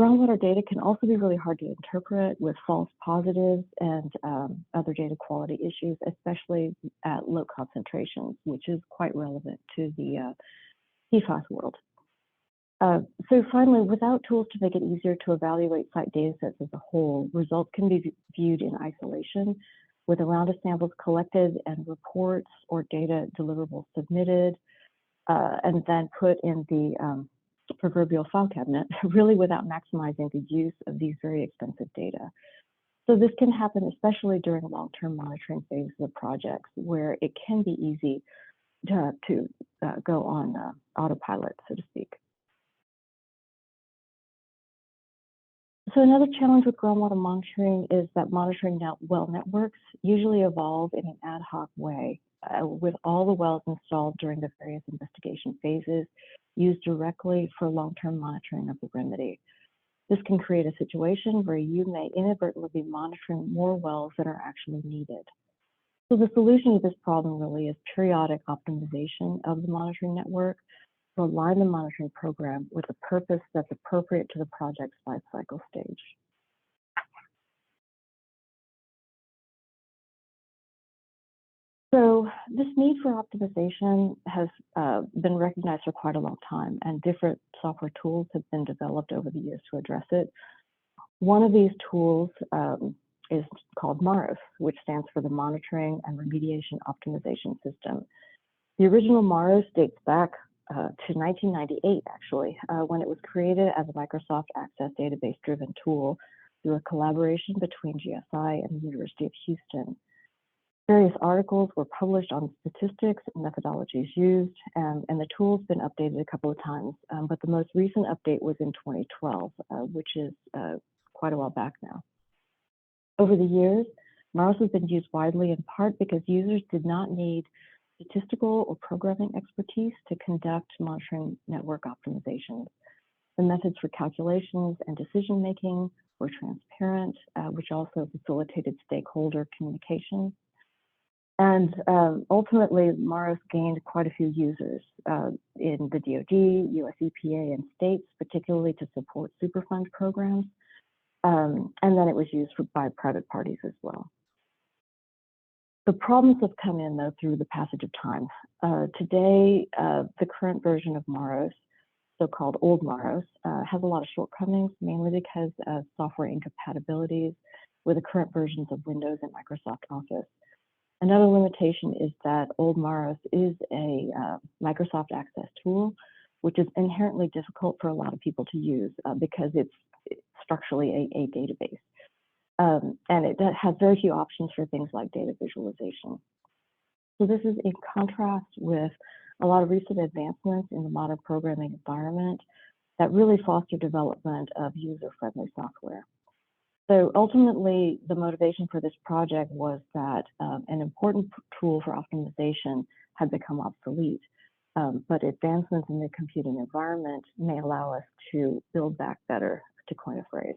Groundwater data can also be really hard to interpret with false positives and other data quality issues, especially at low concentrations, which is quite relevant to the PFAS world. So finally, without tools to make it easier to evaluate site data sets as a whole, results can be viewed in isolation with a round of samples collected and reports or data deliverables submitted and then put in the proverbial file cabinet, really without maximizing the use of these very expensive data. So this can happen especially during long-term monitoring phases of projects where it can be easy to go on autopilot, so to speak. So another challenge with groundwater monitoring is that monitoring well networks usually evolve in an ad hoc way, with all the wells installed during the various investigation phases used directly for long-term monitoring of the remedy. This can create a situation where you may inadvertently be monitoring more wells than are actually needed. So the solution to this problem really is periodic optimization of the monitoring network to align the monitoring program with a purpose that's appropriate to the project's life cycle stage. So this need for optimization has been recognized for quite a long time, and different software tools have been developed over the years to address it. One of these tools is called MAROS, which stands for the Monitoring and Remediation Optimization System. The original MAROS dates back to 1998, actually, when it was created as a Microsoft Access database-driven tool through a collaboration between GSI and the University of Houston. Various articles were published on statistics and methodologies used, and the tool's been updated a couple of times, but the most recent update was in 2012, which is quite a while back now. Over the years, MAROS has been used widely in part because users did not need statistical or programming expertise to conduct monitoring network optimizations. The methods for calculations and decision-making were transparent, which also facilitated stakeholder communication. And ultimately, MAROS gained quite a few users in the DoD, US EPA, and states, particularly to support Superfund programs. And then it was used by private parties as well. The problems have come in, though, through the passage of time. Today, the current version of MAROS, so-called old MAROS, has a lot of shortcomings, mainly because of software incompatibilities with the current versions of Windows and Microsoft Office. Another limitation is that old MAROS is a Microsoft Access tool, which is inherently difficult for a lot of people to use because it's structurally a database. And it has very few options for things like data visualization. So this is in contrast with a lot of recent advancements in the modern programming environment that really foster development of user-friendly software. So ultimately, the motivation for this project was that an important tool for optimization had become obsolete, but advancements in the computing environment may allow us to build back better, to coin a phrase,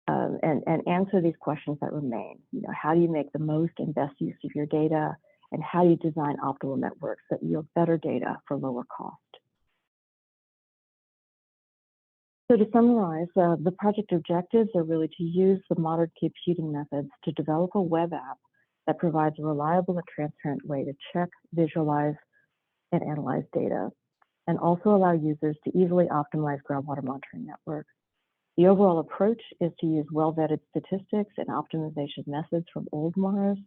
and answer these questions that remain. You know, how do you make the most and best use of your data, and how do you design optimal networks that yield better data for lower cost? So to summarize, the project objectives are really to use the modern computing methods to develop a web app that provides a reliable and transparent way to check, visualize, and analyze data, and also allow users to easily optimize groundwater monitoring networks. The overall approach is to use well-vetted statistics and optimization methods from old MAROS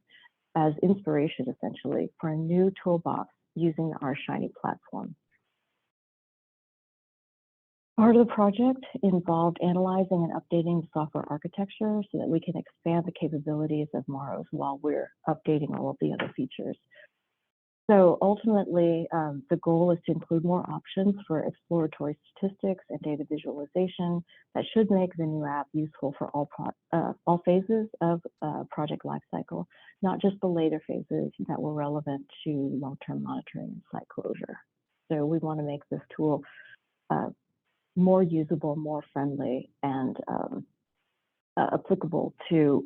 as inspiration, essentially, for a new toolbox using our Shiny platform. Part of the project involved analyzing and updating the software architecture so that we can expand the capabilities of MAROS while we're updating all of the other features. So ultimately, the goal is to include more options for exploratory statistics and data visualization that should make the new app useful for all phases of project lifecycle, not just the later phases that were relevant to long-term monitoring and site closure. So we want to make this tool more usable, more friendly, and applicable to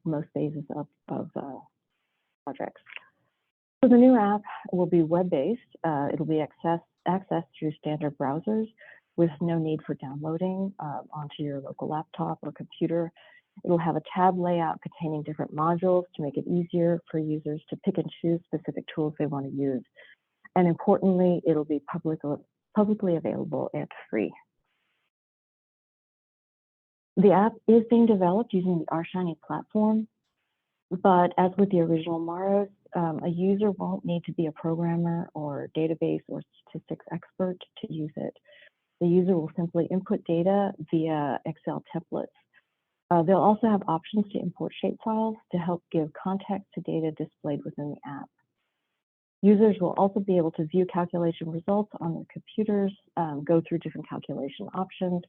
most phases of projects. So the new app will be web-based. It'll be accessed through standard browsers with no need for downloading onto your local laptop or computer. It'll have a tab layout containing different modules to make it easier for users to pick and choose specific tools they want to use. And importantly, it'll be publicly available and free. The app is being developed using the RShiny platform, but as with the original MAROS, a user won't need to be a programmer or database or statistics expert to use it. The user will simply input data via Excel templates. They'll also have options to import shapefiles to help give context to data displayed within the app. Users will also be able to view calculation results on their computers, go through different calculation options,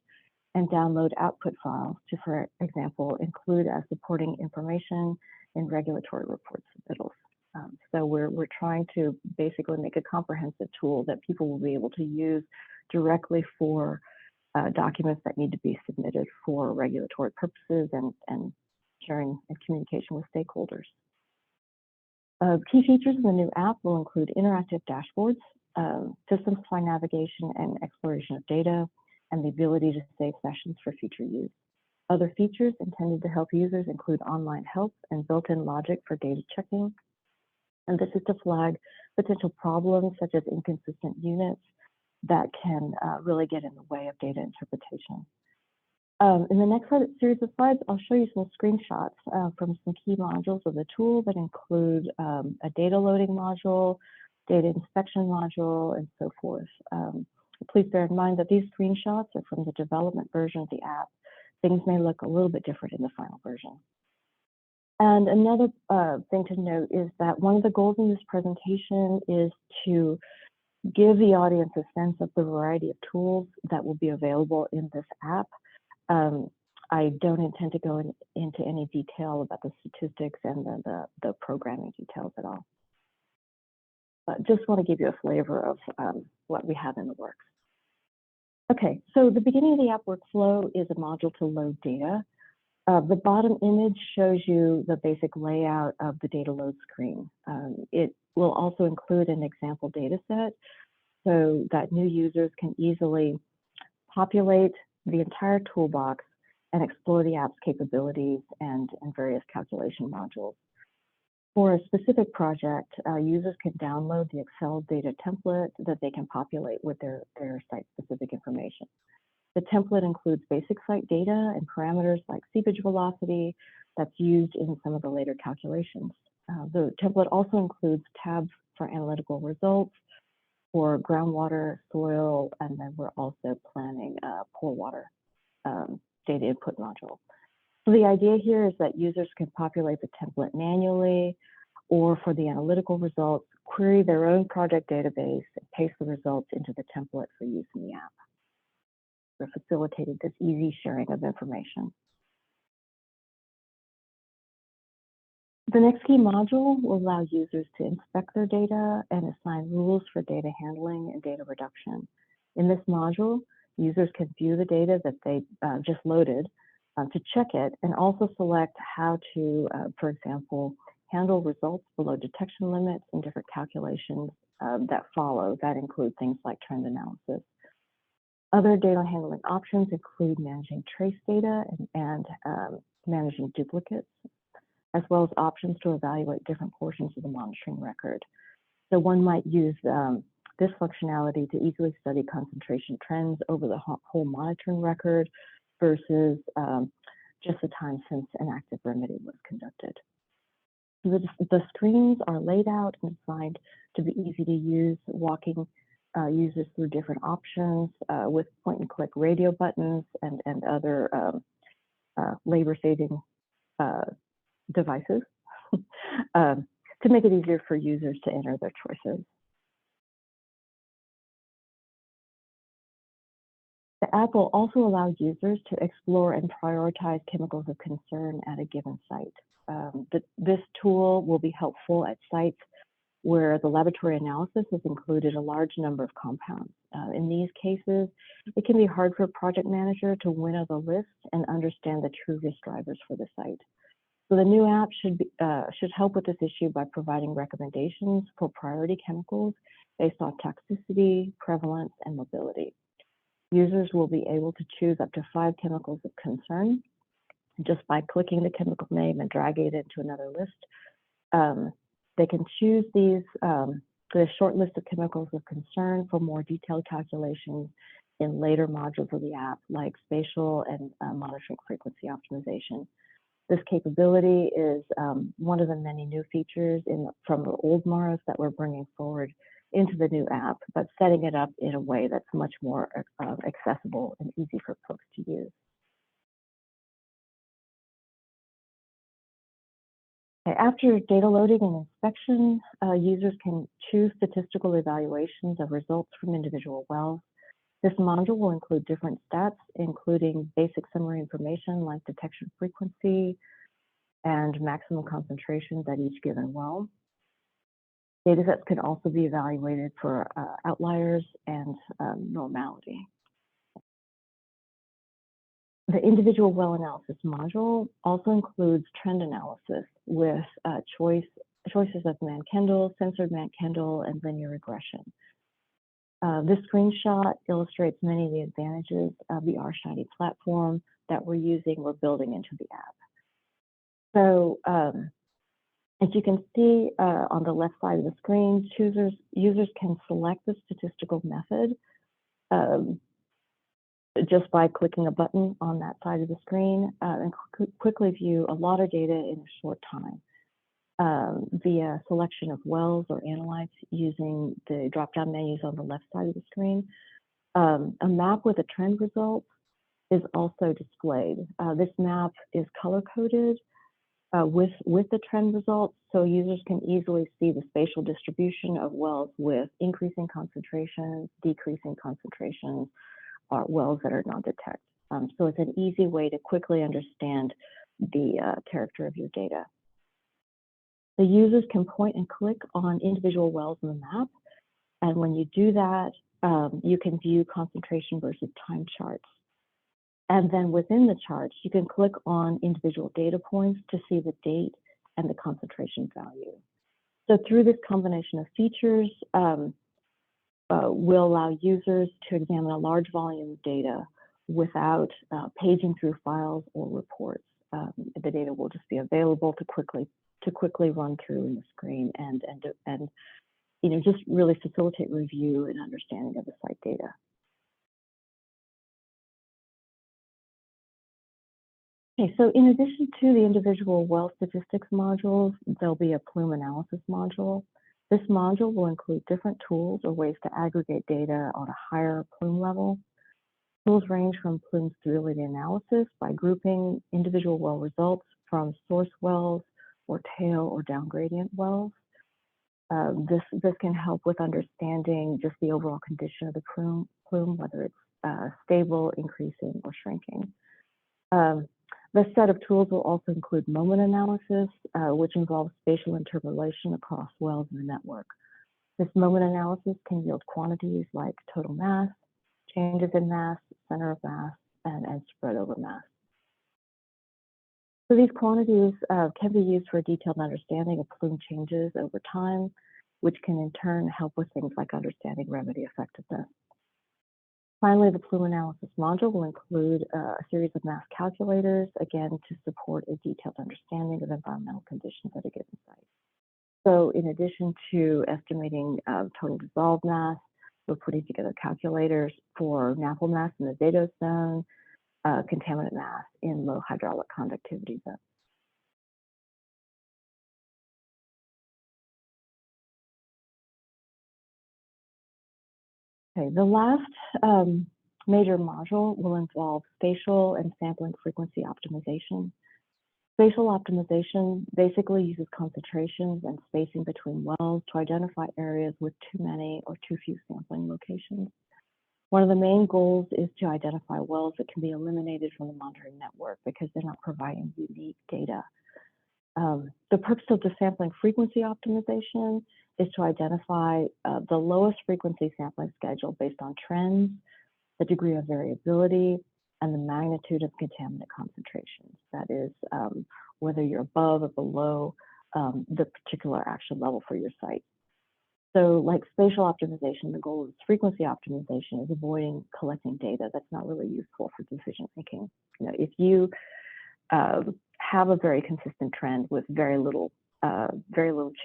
and download output files to, for example, include as supporting information in regulatory reports submittals. So we're trying to basically make a comprehensive tool that people will be able to use directly for documents that need to be submitted for regulatory purposes and sharing and communication with stakeholders. Key features in the new app will include interactive dashboards, system-wide navigation and exploration of data, and the ability to save sessions for future use. Other features intended to help users include online help and built-in logic for data checking. And this is to flag potential problems such as inconsistent units that can really get in the way of data interpretation. In the next series of slides, I'll show you some screenshots from some key modules of the tool that include a data loading module, data inspection module, and so forth. Please bear in mind that these screenshots are from the development version of the app. Things may look a little bit different in the final version. And another thing to note is that one of the goals in this presentation is to give the audience a sense of the variety of tools that will be available in this app. I don't intend to go into any detail about the statistics and the programming details at all. But just want to give you a flavor of what we have in the works. Okay, so the beginning of the app workflow is a module to load data. The bottom image shows you the basic layout of the data load screen. It will also include an example data set so that new users can easily populate the entire toolbox and explore the app's capabilities and various calculation modules. For a specific project, users can download the Excel data template that they can populate with their site-specific information. The template includes basic site data and parameters like seepage velocity that's used in some of the later calculations. The template also includes tabs for analytical results, for groundwater, soil, and then we're also planning a pore water data input module. So the idea here is that users can populate the template manually, or for the analytical results, query their own project database and paste the results into the template for use in the app. We're facilitating this easy sharing of information. The next key module will allow users to inspect their data and assign rules for data handling and data reduction. In this module, users can view the data that they just loaded to check it and also select how to, for example, handle results below detection limits and different calculations that follow. That include things like trend analysis. Other data handling options include managing trace data and managing duplicates, as well as options to evaluate different portions of the monitoring record. So one might use this functionality to easily study concentration trends over the whole monitoring record versus just the time since an active remedy was conducted. The screens are laid out and designed to be easy to use, walking users through different options with point-and-click radio buttons and other labor-saving devices to make it easier for users to enter their choices. The app will also allow users to explore and prioritize chemicals of concern at a given site. This tool will be helpful at sites where the laboratory analysis has included a large number of compounds. In these cases, it can be hard for a project manager to winnow the list and understand the true risk drivers for the site. So the new app should help with this issue by providing recommendations for priority chemicals based on toxicity, prevalence, and mobility. Users will be able to choose up to 5 chemicals of concern just by clicking the chemical name and dragging it into another list. They can choose these, the short list of chemicals of concern for more detailed calculations in later modules of the app, like spatial and monitoring frequency optimization. This capability is one of the many new features from the old MARAs that we're bringing forward into the new app, but setting it up in a way that's much more accessible and easy for folks to use. Okay, after data loading and inspection, users can choose statistical evaluations of results from individual wells. This module will include different stats, including basic summary information like detection frequency and maximum concentrations at each given well. Datasets can also be evaluated for outliers and normality. The individual well analysis module also includes trend analysis with choices of Mann-Kendall, censored Mann-Kendall, and linear regression. This screenshot illustrates many of the advantages of the RShiny platform that we're building into the app. So as you can see on the left side of the screen, users can select the statistical method just by clicking a button on that side of the screen and quickly view a lot of data in a short time via selection of wells or analytes using the drop-down menus on the left side of the screen. A map with a trend result is also displayed. This map is color-coded with the trend results, so users can easily see the spatial distribution of wells with increasing concentrations, decreasing concentrations, or wells that are non-detect. So it's an easy way to quickly understand the character of your data. The users can point and click on individual wells in the map, and when you do that, you can view concentration versus time charts. And then within the charts, you can click on individual data points to see the date and the concentration value. So through this combination of features, will allow users to examine a large volume of data without paging through files or reports. The data will just be available to quickly run through in the screen and just really facilitate review and understanding of the site data. Okay, so in addition to the individual well statistics modules, there'll be a plume analysis module. This module will include different tools or ways to aggregate data on a higher plume level. Tools range from plume stability analysis by grouping individual well results from source wells or tail or down gradient wells. This can help with understanding just the overall condition of the plume, whether it's stable, increasing, or shrinking. This set of tools will also include moment analysis, which involves spatial interpolation across wells in the network. This moment analysis can yield quantities like total mass, changes in mass, center of mass, and spread over mass. So these quantities can be used for a detailed understanding of plume changes over time, which can in turn help with things like understanding remedy effectiveness. Finally, the plume analysis module will include a series of mass calculators, again, to support a detailed understanding of environmental conditions at a given site. So in addition to estimating total dissolved mass, we're putting together calculators for NAFL mass in the Zeta zone, contaminant mass in low hydraulic conductivity zones. Okay, the last major module will involve spatial and sampling frequency optimization. Spatial optimization basically uses concentrations and spacing between wells to identify areas with too many or too few sampling locations. One of the main goals is to identify wells that can be eliminated from the monitoring network because they're not providing unique data. The purpose of the sampling frequency optimization is to identify the lowest frequency sampling schedule based on trends, the degree of variability, and the magnitude of contaminant concentrations. That is, whether you're above or below the particular action level for your site. So like spatial optimization, the goal of frequency optimization is avoiding collecting data that's not really useful for decision making. You know, if you have a very consistent trend with very little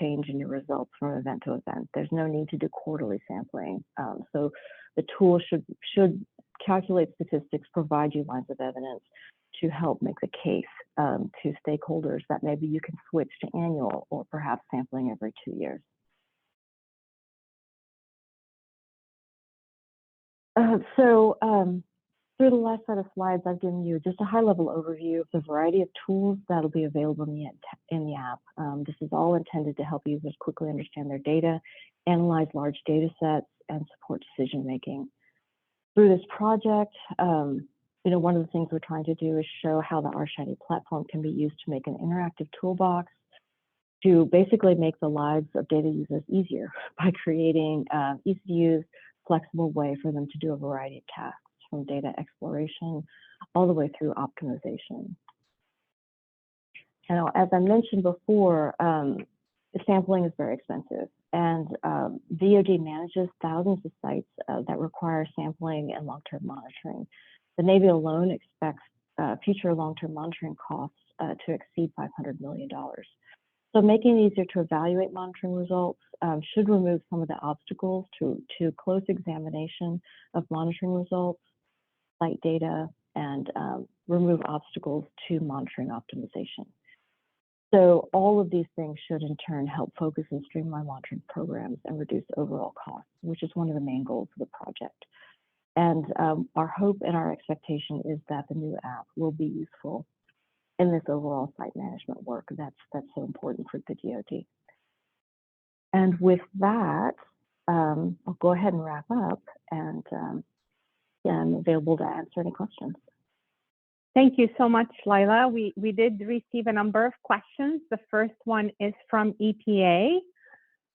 change in your results from event to event, there's no need to do quarterly sampling. So the tool should calculate statistics, provide you lines of evidence to help make the case to stakeholders that maybe you can switch to annual or perhaps sampling every 2 years. Through the last set of slides, I've given you just a high-level overview of the variety of tools that'll be available in the app. This is all intended to help users quickly understand their data, analyze large data sets, and support decision-making. Through this project, you know, one of the things we're trying to do is show how the RShiny platform can be used to make an interactive toolbox to basically make the lives of data users easier by creating easy-to-use, flexible way for them to do a variety of tasks, from data exploration all the way through optimization. Now, as I mentioned before, sampling is very expensive, and DoD manages thousands of sites that require sampling and long-term monitoring. The Navy alone expects future long-term monitoring costs to exceed $500 million. So making it easier to evaluate monitoring results should remove some of the obstacles to close examination of monitoring results, site data, and remove obstacles to monitoring optimization. So all of these things should in turn help focus and streamline monitoring programs and reduce overall costs, which is one of the main goals of the project. And our hope and our expectation is that the new app will be useful in this overall site management work that's so important for the DoD. And with that, I'll go ahead and wrap up, and yeah, I'm available to answer any questions. Thank you so much, Lila. We did receive a number of questions. The first one is from EPA.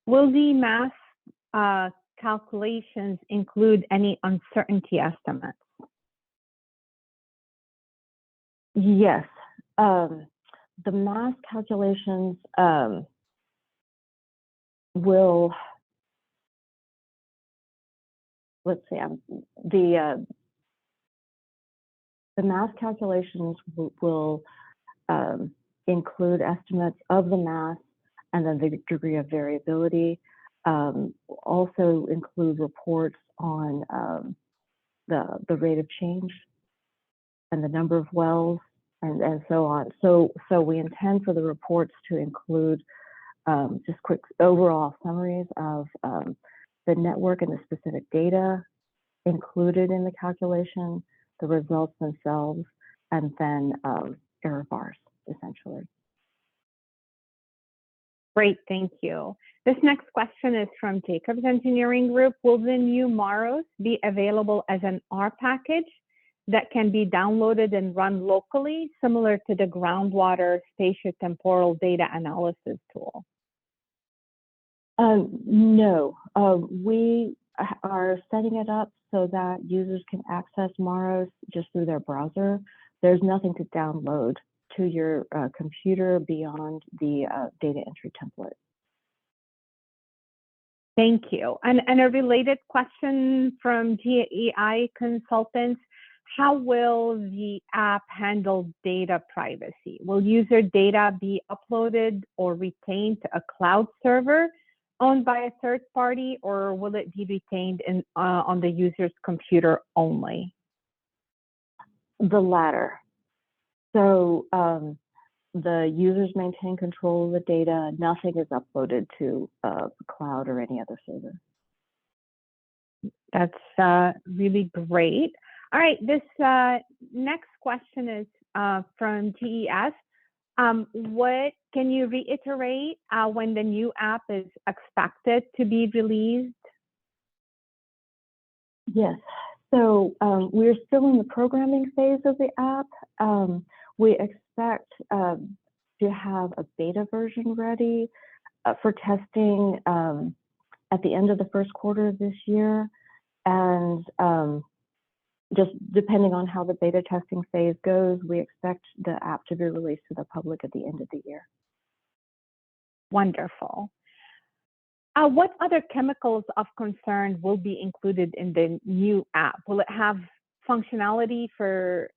Will the mass calculations include any uncertainty estimates? Yes. The mass calculations will, let's see, the mass calculations will include estimates of the mass and then the degree of variability. Also include reports on the rate of change and the number of wells and so on. So we intend for the reports to include just quick overall summaries of the network and the specific data included in the calculation, the results themselves, and then error bars, essentially. Great, thank you. This next question is from Jacobs Engineering Group. Will the new MAROS be available as an R package that can be downloaded and run locally, similar to the Groundwater spatiotemporal data analysis tool? No, we are setting it up so that users can access MAROS just through their browser. There's nothing to download to your computer beyond the data entry template. Thank you. And a related question from GEI Consultants. How will the app handle data privacy? Will user data be uploaded or retained to a cloud server owned by a third party, or will it be retained on the user's computer only? The latter. So the users maintain control of the data. Nothing is uploaded to the cloud or any other server. That's really great. All right, this next question is from GES. What can you reiterate when the new app is expected to be released? Yes, so we're still in the programming phase of the app. We expect to have a beta version ready for testing at the end of the first quarter of this year, and just depending on how the beta testing phase goes, we expect the app to be released to the public at the end of the year. Wonderful. What other chemicals of concern will be included in the new app? Will it have functionality for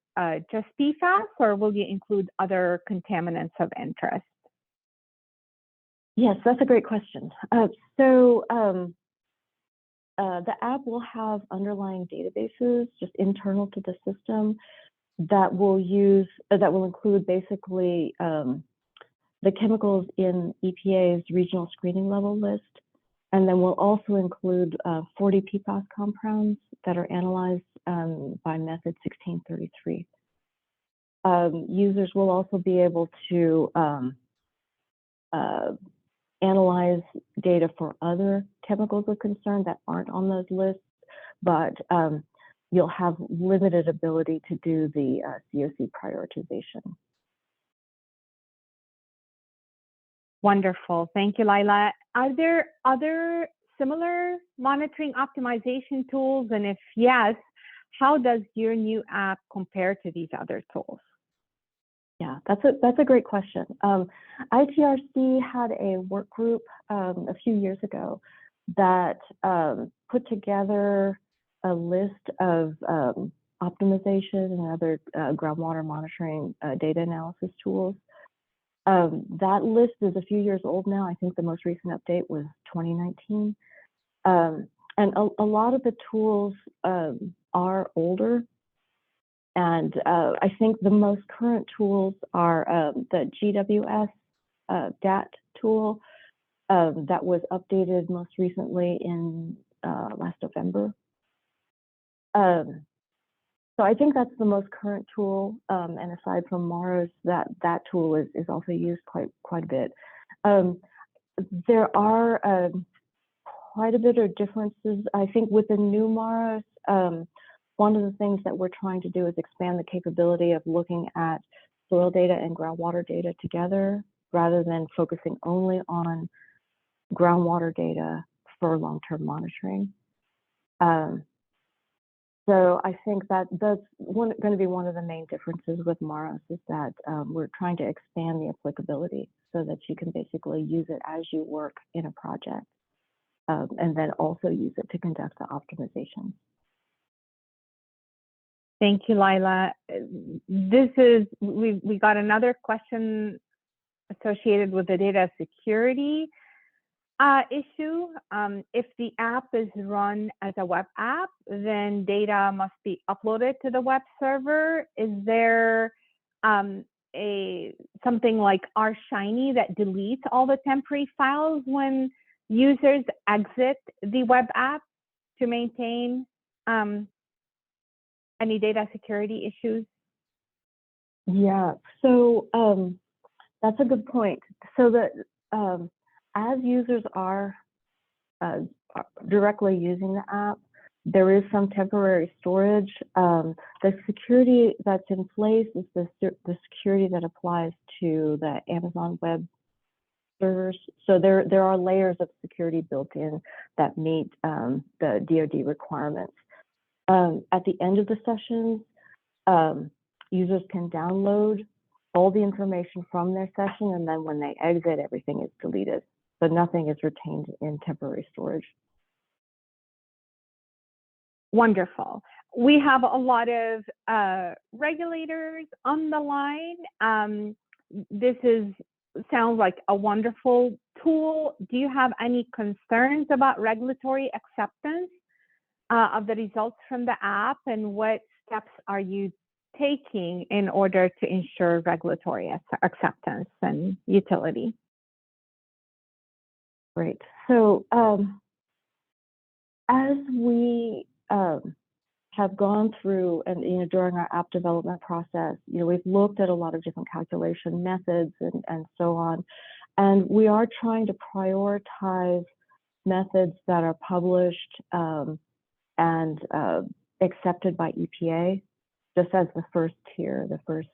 just PFAS, or will you include other contaminants of interest? Yes, that's a great question. The app will have underlying databases just internal to the system that will include basically the chemicals in EPA's regional screening level list, and then we'll also include 40 PFAS compounds that are analyzed by method 1633. Users will also be able to analyze data for other chemicals of concern that aren't on those lists, but you'll have limited ability to do the COC prioritization. Wonderful. Thank you, Lila. Are there other similar monitoring optimization tools? And if yes, how does your new app compare to these other tools? Yeah, that's a great question. ITRC had a work group a few years ago that put together a list of optimization and other groundwater monitoring data analysis tools. That list is a few years old now. I think the most recent update was 2019. And a lot of the tools are older. And I think the most current tools are the GWS DAT tool that was updated most recently in last November. So I think that's the most current tool. And aside from MARAS, that tool is also used quite a bit. There are quite a bit of differences. I think with the new MARAS, one of the things that we're trying to do is expand the capability of looking at soil data and groundwater data together, rather than focusing only on groundwater data for long-term monitoring. So I think that's going to be one of the main differences with MARAS, is that we're trying to expand the applicability so that you can basically use it as you work in a project, and then also use it to conduct the optimization. Thank you, Lila. We got another question associated with the data security issue. If the app is run as a web app, then data must be uploaded to the web server. Is there something like rShiny that deletes all the temporary files when users exit the web app to maintain any data security issues? Yeah, so that's a good point. So that as users are directly using the app, there is some temporary storage. The security that's in place is the security that applies to the Amazon web servers. So there are layers of security built in that meet the DoD requirements. At the end of the sessions, users can download all the information from their session, and then when they exit, everything is deleted. So nothing is retained in temporary storage. Wonderful. We have a lot of regulators on the line. This sounds like a wonderful tool. Do you have any concerns about regulatory acceptance of the results from the app, and what steps are you taking in order to ensure regulatory acceptance and utility? Great. So as we have gone through and during our app development process, we've looked at a lot of different calculation methods and so on, and we are trying to prioritize methods that are published and accepted by EPA, just as the first tier, the first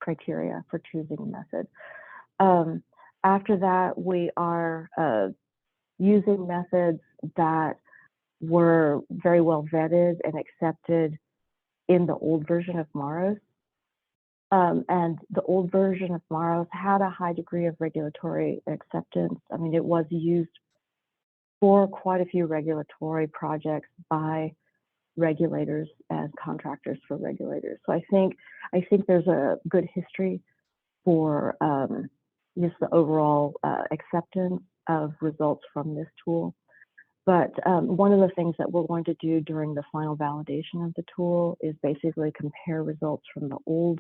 criteria for choosing a method. After that, we are using methods that were very well vetted and accepted in the old version of MAROS. And the old version of MAROS had a high degree of regulatory acceptance. I mean, it was used for quite a few regulatory projects by regulators as contractors for regulators. So I think there's a good history for just the overall acceptance of results from this tool. But one of the things that we're going to do during the final validation of the tool is basically compare results from the old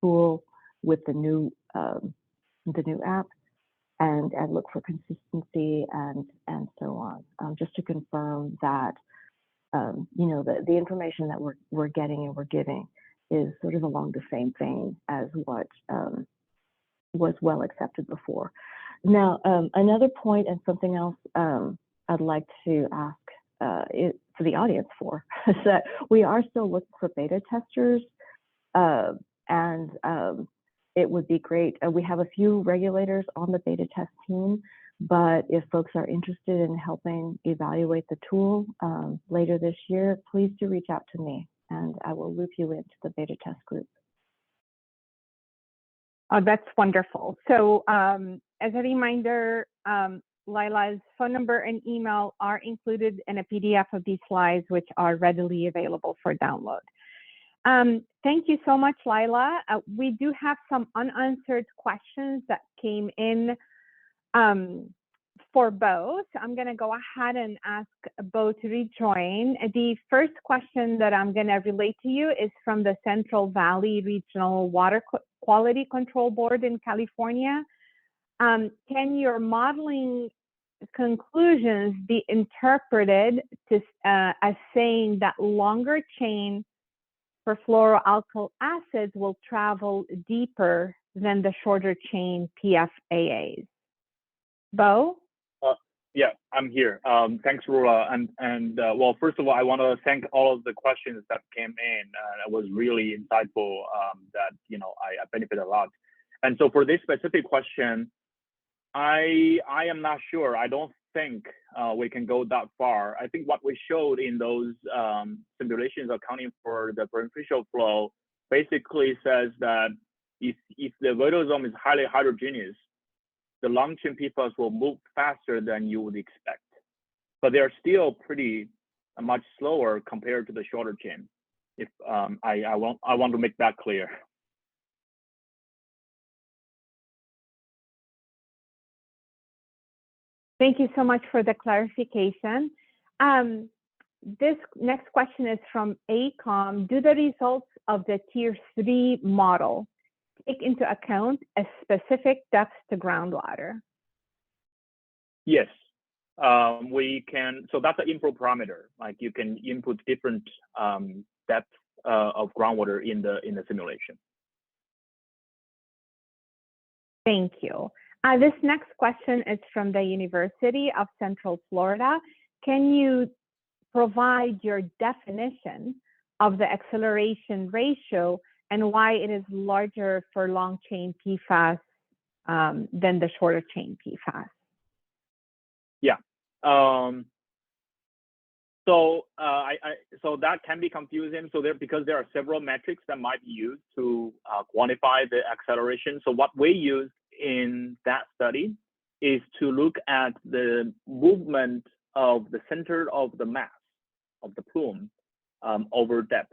tool with the new app, and look for consistency and so on, just to confirm that you know, the information that we're getting and we're giving is sort of along the same vein as what was well accepted before. Now, another point and something else I'd like to ask for the audience for is that we are still looking for beta testers, and it would be great. We have a few regulators on the beta test team, but if folks are interested in helping evaluate the tool later this year, please do reach out to me and I will loop you into the beta test group. Oh, that's wonderful. So as a reminder, Lila's phone number and email are included in a PDF of these slides, which are readily available for download. Thank you so much, Lila. We do have some unanswered questions that came in for both. I'm going to go ahead and ask both to rejoin. The first question that I'm going to relate to you is from the Central Valley Regional Water Quality Control Board in California. Can your modeling conclusions be interpreted to, as saying that longer chain for fluoroalkyl acids will travel deeper than the shorter chain PFAS? Bo? Yeah, I'm here. Thanks, Rula. And well, first of all, I want to thank all of the questions that came in. It was really insightful. That I benefited a lot. And so for this specific question, I am not sure. I don't think we can go that far. I think what we showed in those simulations accounting for the beneficial flow basically says that if the vodosome is highly heterogeneous, the long chain PFAS will move faster than you would expect, but they're still pretty much slower compared to the shorter chain. If I want to make that clear. Thank you so much for the clarification. This next question is from ACOM. Do the results of the Tier 3 model take into account a specific depth to groundwater? Yes, we can. So that's an input parameter. Like you can input different depth of groundwater in the simulation. Thank you. This next question is from the University of Central Florida. Can you provide your definition of the acceleration ratio and why it is larger for long chain PFAS than the shorter chain PFAS? Yeah. So that can be confusing. So because there are several metrics that might be used to quantify the acceleration. So what we use in that study is to look at the movement of the center of the mass of the plume over depth.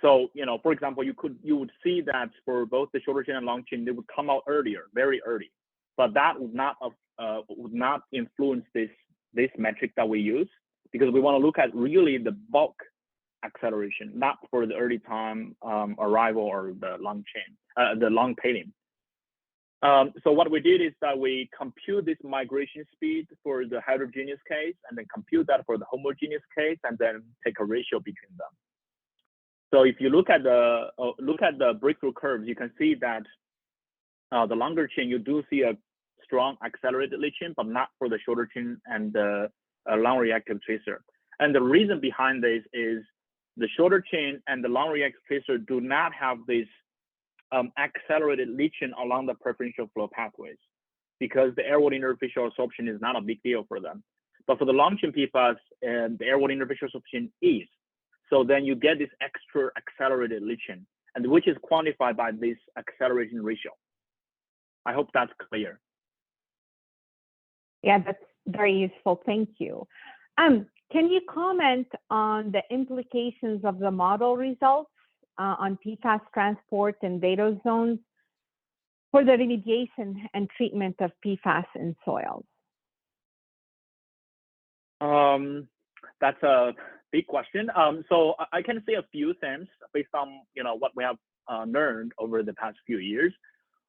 So for example, you would see that for both the shorter chain and long chain, they would come out earlier, very early, but that would not influence this metric that we use, because we want to look at really the bulk acceleration, not for the early time arrival or the long chain, the long tailing. So what we did is that we compute this migration speed for the heterogeneous case, and then compute that for the homogeneous case, and then take a ratio between them. So if you look at the breakthrough curves, you can see that the longer chain, you do see a strong accelerated leaching, but not for the shorter chain and the long reactive tracer. And the reason behind this is the shorter chain and the long reactive tracer do not have this accelerated leaching along the preferential flow pathways, because the airborne interfacial absorption is not a big deal for them. But for the long-chain PFAS, the airborne interfacial absorption is. So then you get this extra accelerated leaching, and which is quantified by this acceleration ratio. I hope that's clear. Yeah, that's very useful. Thank you. Can you comment on the implications of the model results on PFAS transport in vadose zones for the remediation and treatment of PFAS in soils? That's a big question. So I can say a few things based on what we have learned over the past few years.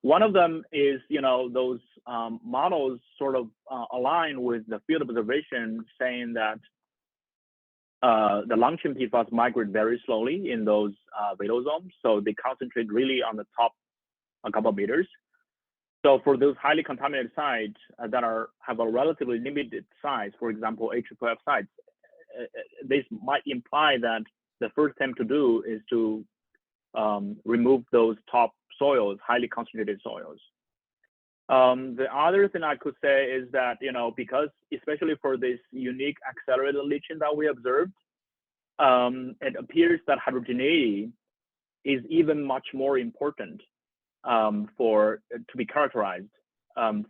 One of them is those models sort of align with the field observation, saying that the long-chain PFAS migrate very slowly in those vadose zones, so they concentrate really on the top a couple of meters. So for those highly contaminated sites that have a relatively limited size, for example, AFFF sites, this might imply that the first thing to do is to remove those top soils, highly concentrated soils. The other thing I could say is that, because especially for this unique accelerated leaching that we observed, it appears that heterogeneity is even much more important to be characterized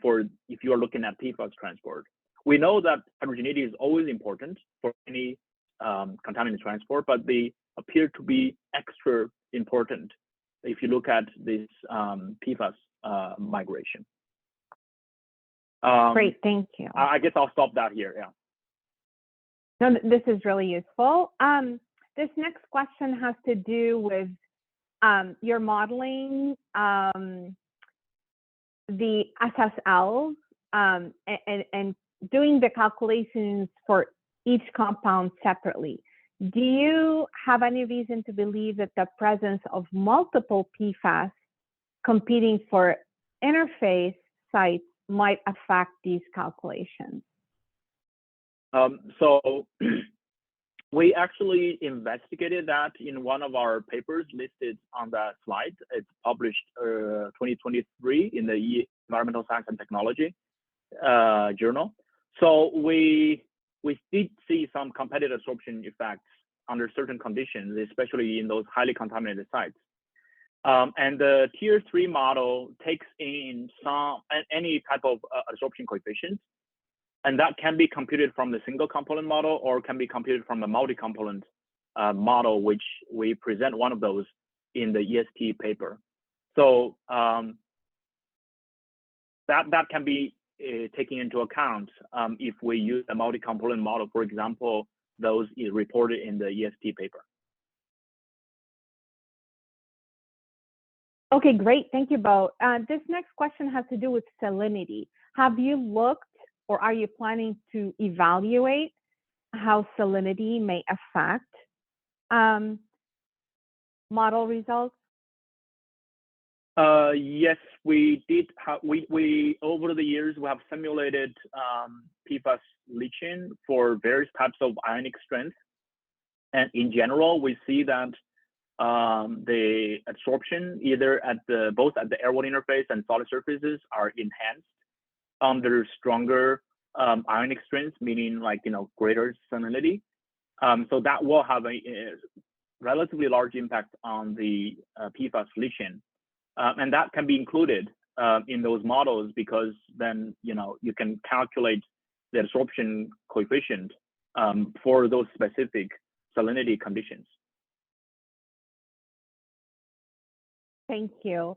for if you are looking at PFAS transport. We know that heterogeneity is always important for any contaminant transport, but they appear to be extra important if you look at this PFAS migration. Great, thank you. I guess I'll stop that here, yeah. No, this is really useful. This next question has to do with your modeling the SSLs and doing the calculations for each compound separately. Do you have any reason to believe that the presence of multiple PFAS competing for interface sites might affect these calculations? So we actually investigated that in one of our papers listed on that slide. It's published 2023 in the Environmental Science and Technology journal. So we did see some competitive absorption effects under certain conditions, especially in those highly contaminated sites. And the tier 3 model takes in any type of absorption coefficient, and that can be computed from the single component model or can be computed from a multi-component model, which we present one of those in the EST paper. So that can be taken into account if we use a multi-component model, for example, those is reported in the EST paper. Okay, great. Thank you, Bo. This next question has to do with salinity. Have you looked or are you planning to evaluate how salinity may affect model results? Yes, we did. We over the years we have simulated PFAS leaching for various types of ionic strength, and in general, we see that the absorption either at both at the airborne interface and solid surfaces are enhanced under stronger ionic strength, meaning greater salinity. So that will have a relatively large impact on the PFAS leaching. And that can be included in those models because then you can calculate the absorption coefficient for those specific salinity conditions. Thank you.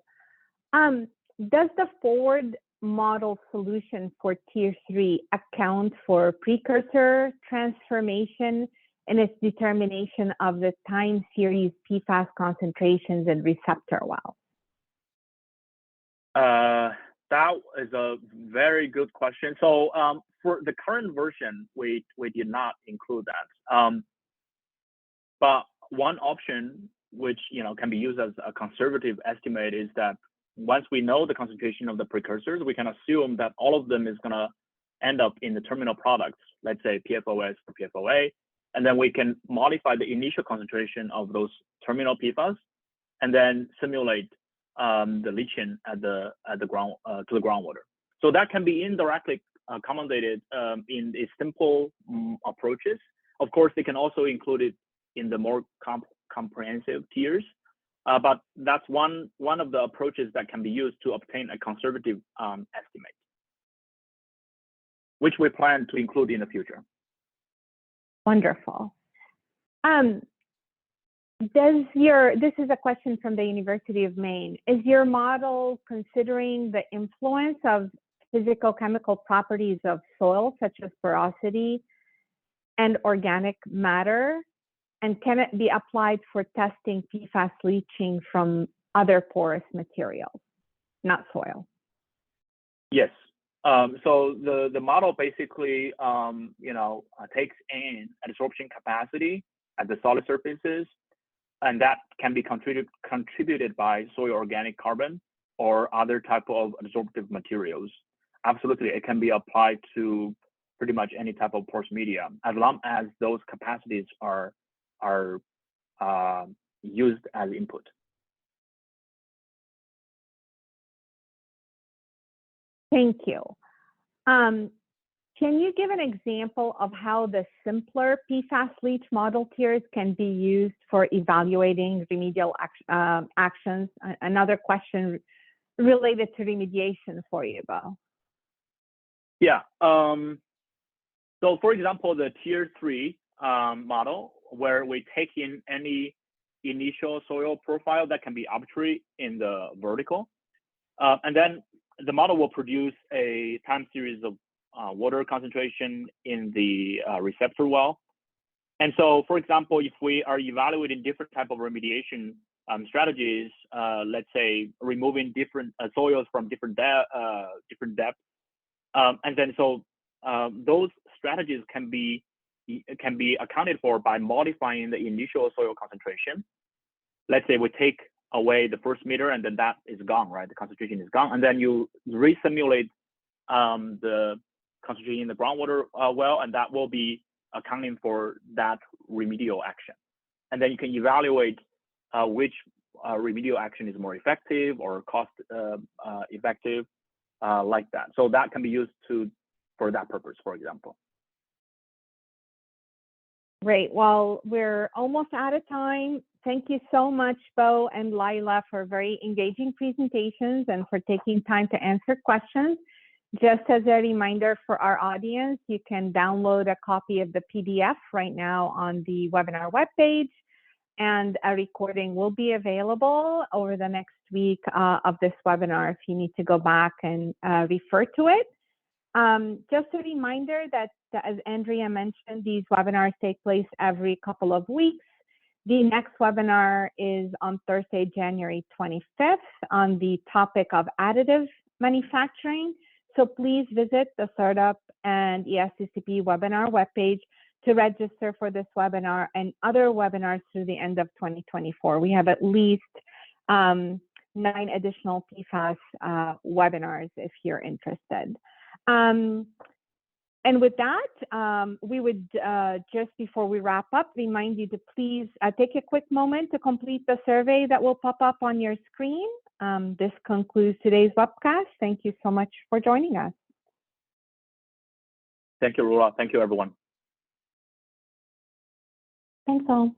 Does the forward model solution for tier 3 account for precursor transformation in its determination of the time series PFAS concentrations and receptor wells? That is a very good question. So for the current version, we did not include that. But one option which can be used as a conservative estimate is that once we know the concentration of the precursors, we can assume that all of them is going to end up in the terminal products, let's say PFOS or PFOA, and then we can modify the initial concentration of those terminal PFAS and then simulate the leaching at the ground to the groundwater. So that can be indirectly accommodated in a simple approaches. Of course, they can also include it in the more comprehensive tiers, but that's one of the approaches that can be used to obtain a conservative estimate, which we plan to include in the future. Wonderful. This is a question from the University of Maine. Is your model considering the influence of physical chemical properties of soil, such as porosity and organic matter? And can it be applied for testing PFAS leaching from other porous materials, not soil? Yes. So the model basically, takes in absorption capacity at the solid surfaces, and that can be contributed by soil organic carbon or other type of absorptive materials. Absolutely, it can be applied to pretty much any type of porous media, as long as those capacities are used as input. Thank you. Can you give an example of how the simpler PFAS leach model tiers can be used for evaluating remedial actions? Another question related to remediation for you, Bo. Yeah. So for example, the tier 3 model, where we take in any initial soil profile that can be arbitrary in the vertical, and then the model will produce a time series of water concentration in the receptor well. And so, for example, if we are evaluating different type of remediation strategies, let's say removing different soils from different depth, and then so those strategies can be accounted for by modifying the initial soil concentration. Let's say we take away the first meter, and then that is gone, right? The concentration is gone, and then you re-simulate the concentration in the groundwater well, and that will be accounting for that remedial action. And then you can evaluate which remedial action is more effective or cost effective, like that. So that can be used for that purpose, for example. Great. Well, we're almost out of time. Thank you so much, Bo and Lila, for very engaging presentations and for taking time to answer questions. Just as a reminder for our audience, you can download a copy of the PDF right now on the webinar webpage, and a recording will be available over the next week of this webinar if you need to go back and refer to it. Just a reminder that, as Andrea mentioned, these webinars take place every couple of weeks. The next webinar is on Thursday, January 25th, on the topic of additive manufacturing. So please visit the SERDP and ESTCP webinar webpage to register for this webinar and other webinars through the end of 2024. We have at least 9 additional PFAS webinars if you're interested. And with that, we would, just before we wrap up, remind you to please take a quick moment to complete the survey that will pop up on your screen. This concludes today's webcast. Thank you so much for joining us. Thank you, Rula. Thank you, everyone. Thanks all.